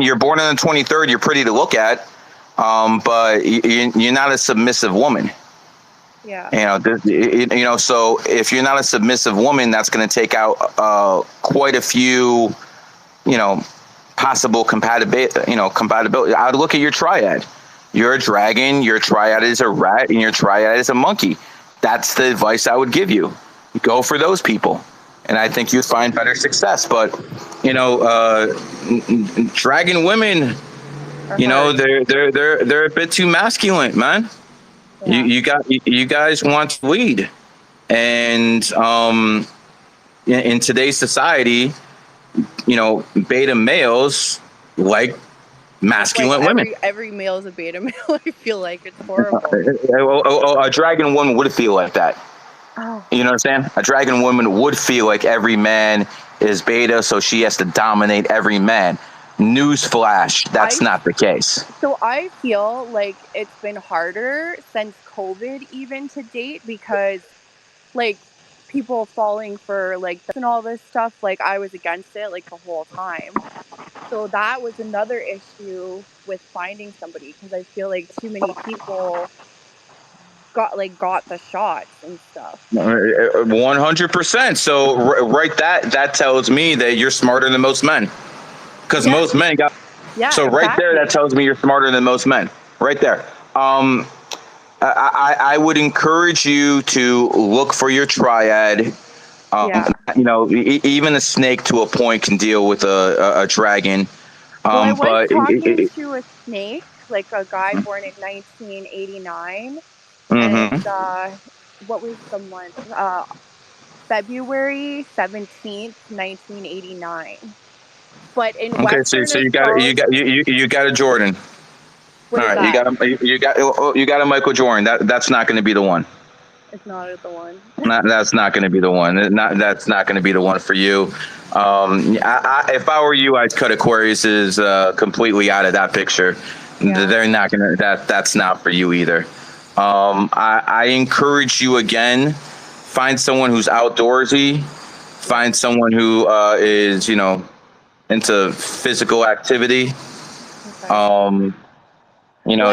you're born on the 23rd. You're pretty to look at. But you're not a submissive woman. Yeah. So if you're not a submissive woman, that's going to take out quite a few, possible compatibility. I would look at your triad. You're a dragon, your triad is a rat, and your triad is a monkey. That's the advice I would give you. Go for those people, and I think you'd find better success. But dragon women, they're a bit too masculine, man. Yeah. You guys want to lead, and in today's society, beta males like masculine women. Every male is a beta male. I feel like it's horrible. A dragon woman would feel like that. Oh. You know what I'm saying? A dragon woman would feel like every man is beta, so she has to dominate every man. Newsflash, that's not the case. So I feel like it's been harder since COVID even to date, because like people falling for like and all this stuff, like I was against it like the whole time. So that was another issue with finding somebody, because I feel like too many people got the shots and stuff. 100%. So right, that tells me that you're smarter than most men, because most men got. Yeah. So right there, that tells me you're smarter than most men. Right there. I would encourage you to look for your triad. You know, even a snake to a point can deal with a dragon. Well, I was talking to a snake, like a guy born in 1989, and what was the month? February 17th, 1989. But in Western so astrology, you got a Jordan. What All is right, that? you got a Michael Jordan. That's not going to be the one. It's not the one. That's not going to be the one. That's not going to be the one for you. If I were you, I'd cut Aquarius's completely out of that picture. Yeah. They're not going to. That's not for you either. I encourage you again. Find someone who's outdoorsy. Find someone who is into physical activity. Okay. You know,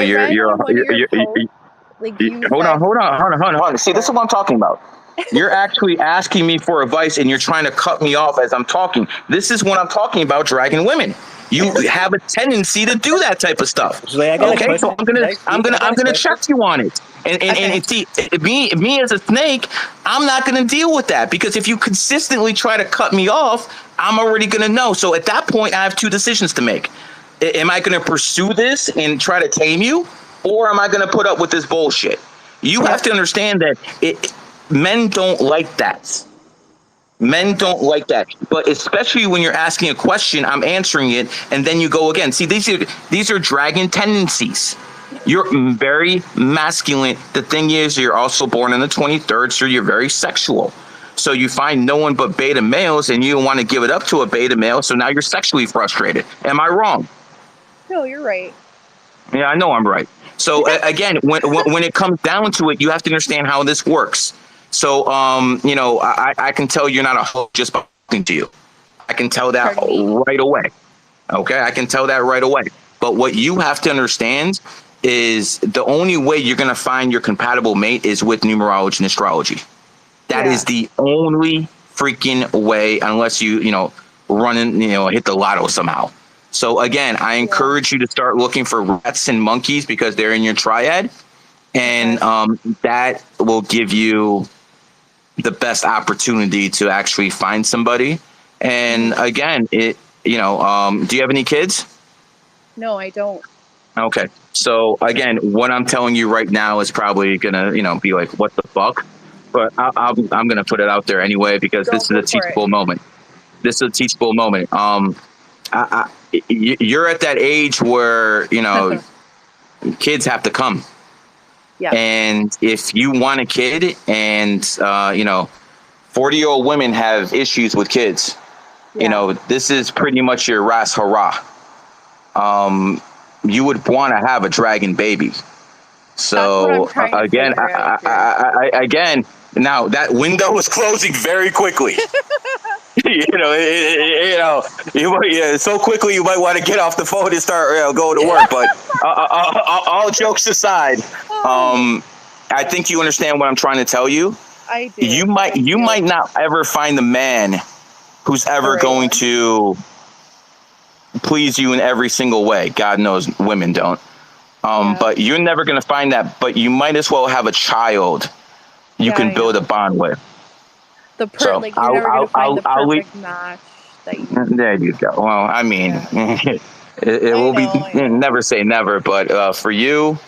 hold on. See, this is what I'm talking about. You're actually asking me for advice, and you're trying to cut me off as I'm talking. This is what I'm talking about, dragging women. You have a tendency to do that type of stuff. Okay, so I'm gonna check you on it. And see, me as a snake, I'm not gonna deal with that, because if you consistently try to cut me off, I'm already gonna know. So at that point, I have two decisions to make. Am I gonna pursue this and try to tame you, or am I gonna put up with this bullshit? You have to understand that men don't like that. Men don't like that, but especially when you're asking a question, I'm answering it, and then you go again. See, these are dragon tendencies. You're very masculine. The thing is, you're also born in the 23rd, so you're very sexual. So you find no one but beta males, and you don't want to give it up to a beta male, so now you're sexually frustrated. Am I wrong? No, you're right. Yeah, I know I'm right. So again, when it comes down to it, you have to understand how this works. So, I can tell you're not a hoe just by talking to you. I can tell that right away. Okay, I can tell that right away. But what you have to understand is the only way you're going to find your compatible mate is with numerology and astrology. That is the only freaking way, unless you run and hit the lotto somehow. So again, I encourage you to start looking for rats and monkeys, because they're in your triad, and that will give you the best opportunity to actually find somebody. And again, do you have any kids? No, I don't. Okay. So again, what I'm telling you right now is probably gonna, be like, what the fuck? But I'm gonna put it out there anyway, because this is a teachable moment. This is a teachable moment. You're at that age where kids have to come. Yeah. And if you want a kid, and 40-year-old women have issues with kids, this is pretty much your ras hurrah. You would want to have a dragon baby. So again, again, now that window was closing very quickly. So quickly you might want to get off the phone and start going to work. But all jokes aside, I think you understand what I'm trying to tell you. I do. You might not ever find the man who's ever going to please you in every single way. God knows women don't. But you're never going to find that. But you might as well have a child you can build a bond with. You're never going to find the perfect match. There you go. Well, I mean, it will be, never say never, but for you,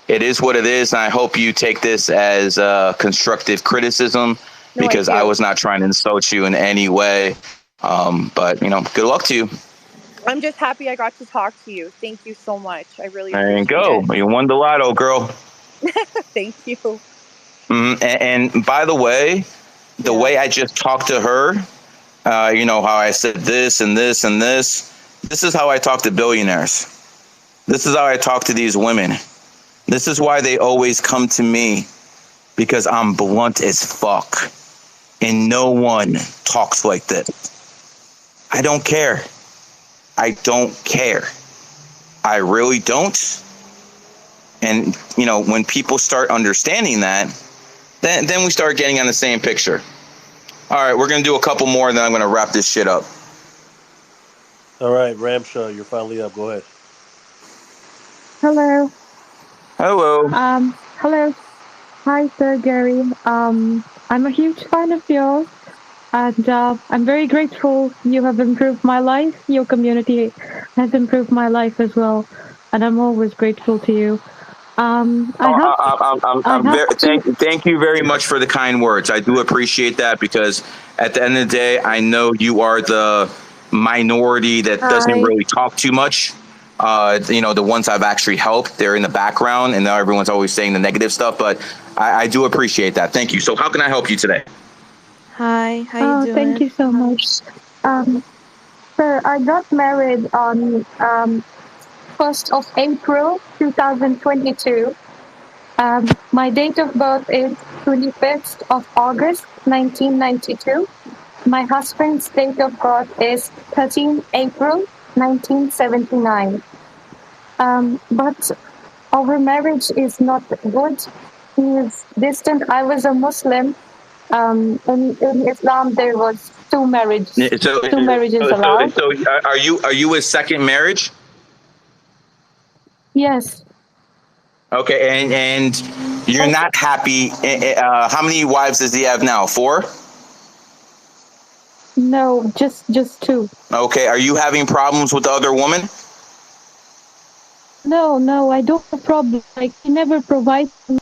it is what it is. And I hope you take this as constructive criticism, because I was not trying to insult you in any way. But, good luck to you. I'm just happy I got to talk to you. Thank you so much. I really There you appreciate go. You won the lotto, girl. it. Thank you. And by the way, the Yeah. way I just talked to her, you know, how I said this and this and this. This is how I talk to billionaires. This is how I talk to these women. This is why they always come to me, because I'm blunt as fuck. And no one talks like this. I don't care. I don't care. I really don't. And, you know, when people start understanding that, then we start getting on the same picture. All right, we're going to do a couple more, and then I'm going to wrap this shit up. All right, Ramshaw, you're finally up. Go ahead. Hello. Hello. Hello. Hi, Sir Gary. I'm a huge fan of yours, and I'm very grateful you have improved my life. Your community has improved my life as well, and I'm always grateful to you. I'm very, thank you very much for the kind words. I do appreciate that, because at the end of the day, I know you are the minority that doesn't really talk too much. You know, the ones I've actually helped, they're in the background, and now everyone's always saying the negative stuff. But I do appreciate that. Thank you. So, how can I help you today? Hi, how you doing? Thank you so much. Sir, I got married on 1st of April 2022. My date of birth is 25th of August 1992. My husband's date of birth is 13 April 1979. But our marriage is not good. He is distant. I was a Muslim. In Islam, there was two marriages allowed. So are you his second marriage? Yes. Okay, and you're not happy. How many wives does he have now? 4? No, just 2. Okay, are you having problems with the other woman? No, I don't have a problem. Like, he never provides me.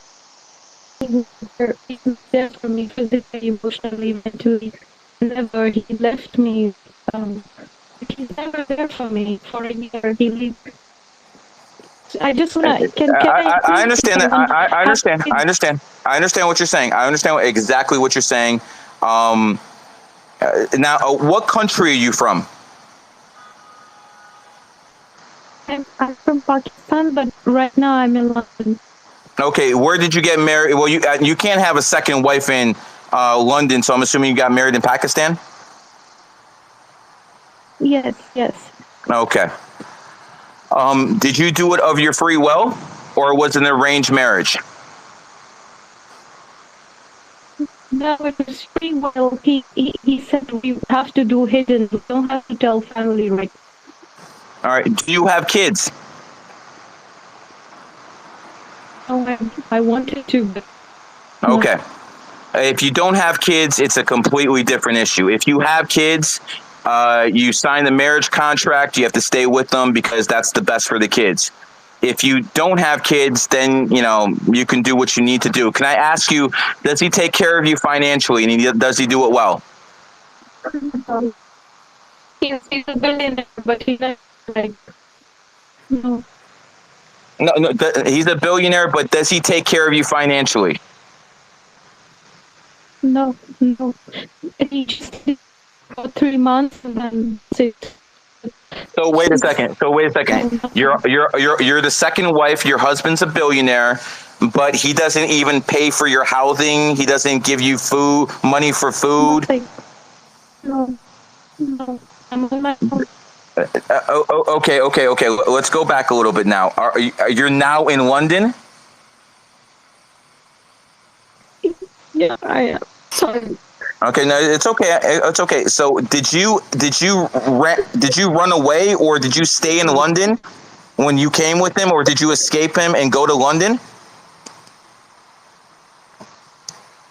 He's not there for me physically, emotionally, mentally. Never. He left me. He's never there for me for a year. He leaves. I just wanna. I understand that. I understand. I understand. I understand what you're saying. I understand exactly what you're saying. Now, what country are you from? I'm from Pakistan, but right now I'm in London. Okay, where did you get married? Well, you can't have a second wife in London, so I'm assuming you got married in Pakistan? Yes. Okay. Did you do it of your free will, or was it an arranged marriage? No, it was free will. He said we have to do hidden. We don't have to tell family, right? All right. Do you have kids? No, I wanted to. But okay. If you don't have kids, it's a completely different issue. If you have kids, you sign the marriage contract. You have to stay with them because that's the best for the kids. If you don't have kids, then, you know, you can do what you need to do. Can I ask you, does he take care of you financially, and does he do it well? He's a billionaire, but he's not like, no. No, he's a billionaire, but does he take care of you financially? No. He just for 3 months and then 6. So wait a second. You're the second wife. Your husband's a billionaire, but he doesn't even pay for your housing. He doesn't give you money for food. No. I'm on my own. Okay. Let's go back a little bit now. You're now in London? Yeah, I am. Sorry. Okay, no, it's okay. It's okay. So, did you run away, or did you stay in London when you came with him, or did you escape him and go to London?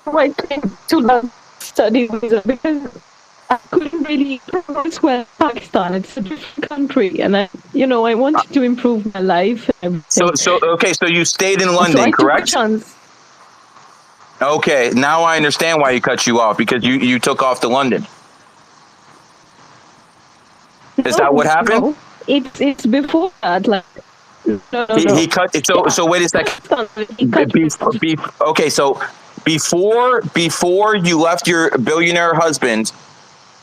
I came to London study visa because I couldn't really progress well in Pakistan. It's a different country, and I wanted to improve my life and everything. So you stayed in London, so I correct? Took a chance. Okay, now I understand why he cut you off, because you took off to London. Is that what happened? No. It's before that. Like, no. He cut it. So wait a second. He cut me off. Okay, so before you left your billionaire husband,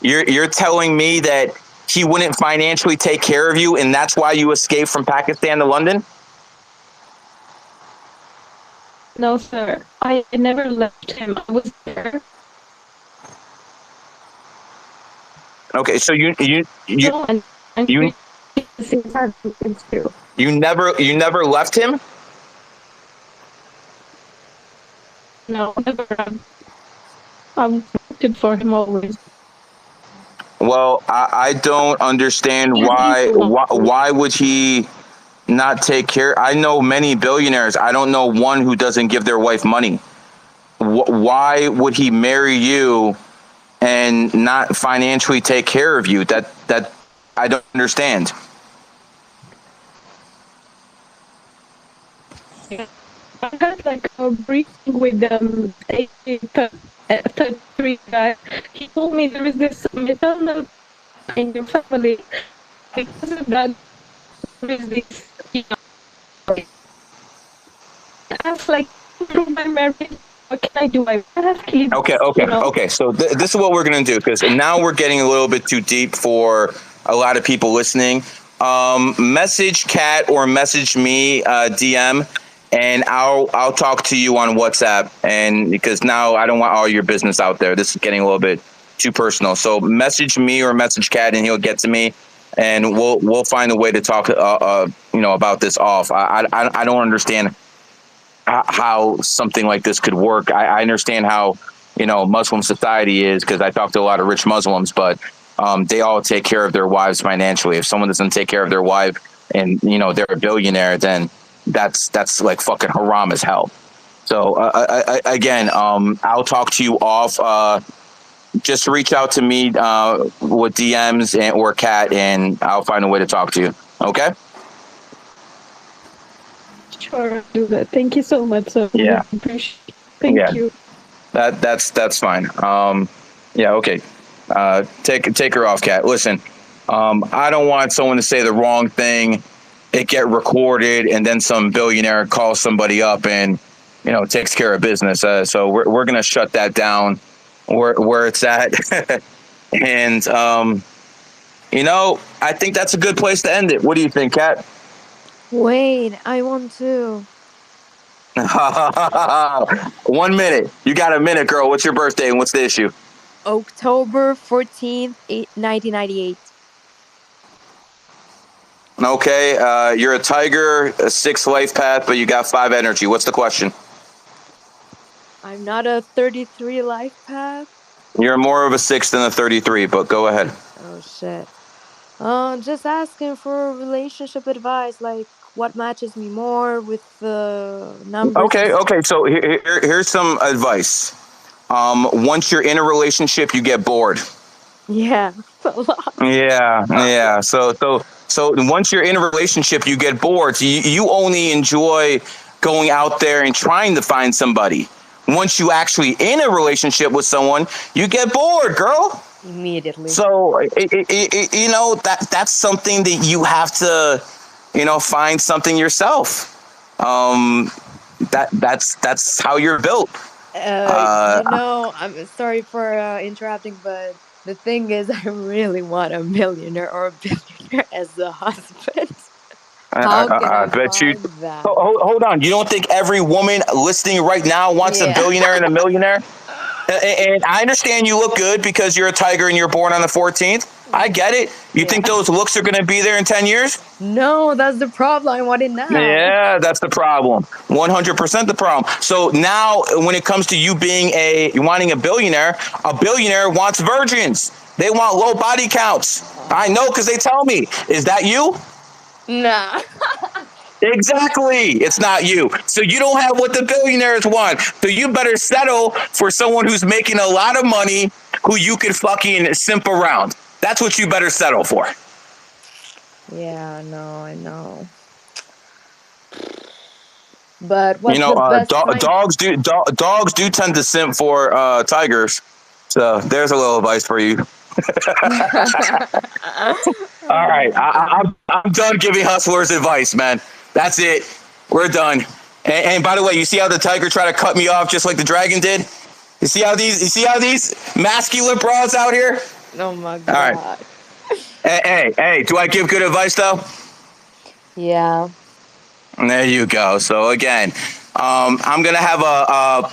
you're telling me that he wouldn't financially take care of you, and that's why you escaped from Pakistan to London? No, sir. I never left him. I was there. Okay, so you No, and you you never left him? No, never. I'm voted for him always. Well, I don't understand why would he not take care? I know many billionaires. I don't know one who doesn't give their wife money. Why would he marry you and not financially take care of you? That I don't understand. I had like a briefing with them. 33 guy. He told me there is this maternal in your family. Because of that, there is this. I was like, through my marriage, what can I do? I have kids. Okay. So this is what we're gonna do, because now we're getting a little bit too deep for a lot of people listening. Message Kat or message me DM, and I'll talk to you on WhatsApp. And because now I don't want all your business out there. This is getting a little bit too personal. So message me or message Kat, and he'll get to me, and we'll find a way to talk about this off. I don't understand how something like this could work. I understand how Muslim society is, because I talk to a lot of rich Muslims, but they all take care of their wives financially. If someone doesn't take care of their wife and they're a billionaire, then that's like fucking haram as hell. So again, I'll talk to you off. Just reach out to me with DMs or Kat, and I'll find a way to talk to you. Okay. Sure, I'll do that. Thank you so much. So Yeah. Appreciate it. Thank you. That's fine. Yeah. Okay. Take her off, Kat. Listen, I don't want someone to say the wrong thing, it get recorded, and then some billionaire calls somebody up and takes care of business. So we're gonna shut that down where it's at. And I think that's a good place to end it. What do you think, Kat? Wait, I want to. 1 minute. You got a minute, girl. What's your birthday and what's the issue? October 14th, 1998. Okay, you're a tiger, a 6 life path, but you got 5 energy. What's the question? I'm not a 33 life path. You're more of a 6 than a 33, but go ahead. Oh shit. Just asking for relationship advice, like what matches me more with the numbers. Okay. So here's some advice. Once you're in a relationship, you get bored. Yeah, a lot. Yeah. So once you're in a relationship, you get bored. So you only enjoy going out there and trying to find somebody. Once you actually in a relationship with someone, you get bored, girl. Immediately. So that's something that you have to find something yourself. That's how you're built. I'm sorry for interrupting, but the thing is, I really want a millionaire or a billionaire as a husband. How can I bet you. That? Hold on. You don't think every woman listening right now wants a billionaire and a millionaire? And I understand you look good because you're a tiger and you're born on the 14th. I get it. You think those looks are going to be there in 10 years? No, that's the problem. I want it now. Yeah, that's the problem. 100% the problem. So now when it comes to you wanting a billionaire wants virgins. They want low body counts. I know because they tell me. Is that you? Nah. Exactly. It's not you. So you don't have what the billionaires want. So you better settle for someone who's making a lot of money, who you can fucking simp around. That's what you better settle for. Yeah, no, I know. But what's the best dogs do tend to simp for tigers. So there's a little advice for you. All right, I'm done giving hustlers advice, man. That's it. We're done. And by the way, you see how the tiger tried to cut me off just like the dragon did? You see how these masculine bras out here? Oh my All right. god. Hey, do I give good advice though? Yeah. There you go. So again, I'm gonna have a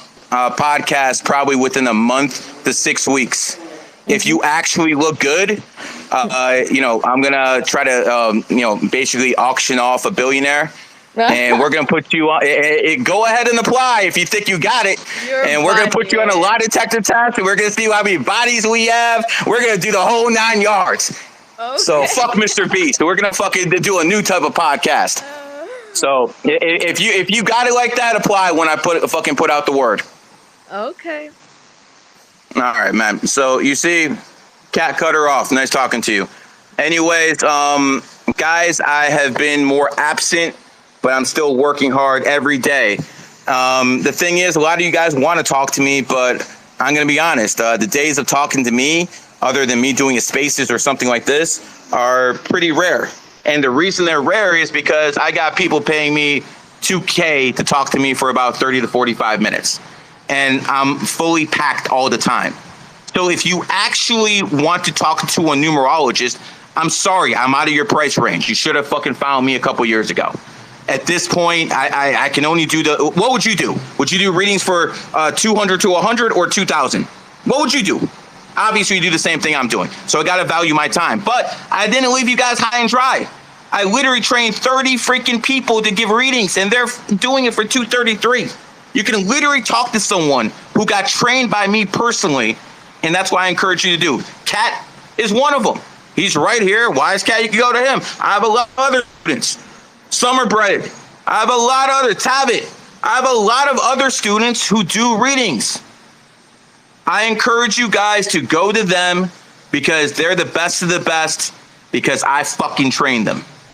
podcast probably within a month to 6 weeks. If you actually look good, I'm gonna try to basically auction off a billionaire. And we're going to put you on. Go ahead and apply if you think you got it. And we're going to put you on a lie detector test. And we're going to see how many bodies we have. We're going to do the whole 9 yards. Okay. So fuck Mr. Beast. We're going to fucking do a new type of podcast. So if you got it like that, apply when I put out the word. Okay. All right, man. So you see, cat cut her off. Nice talking to you. Anyways, guys, I have been more absent, but I'm still working hard every day. The thing is, a lot of you guys want to talk to me, but I'm going to be honest. The days of talking to me, other than me doing a spaces or something like this, are pretty rare. And the reason they're rare is because I got people paying me $2K to talk to me for about 30 to 45 minutes. And I'm fully packed all the time. So if you actually want to talk to a numerologist, I'm sorry, I'm out of your price range. You should have fucking found me a couple years ago. At this point, I can only do what would you do? Would you do readings for 200 to 100 or 2,000? What would you do? Obviously, you do the same thing I'm doing. So I got to value my time. But I didn't leave you guys high and dry. I literally trained 30 freaking people to give readings, and they're doing it for $233. You can literally talk to someone who got trained by me personally, and that's why I encourage you to do. Cat is one of them. He's right here. Wise Cat, you can go to him. I have a lot of other students. Summerbread. I have a lot of other Tabit. I have a lot of other students who do readings. I encourage you guys to go to them because they're the best of the best because I fucking trained them.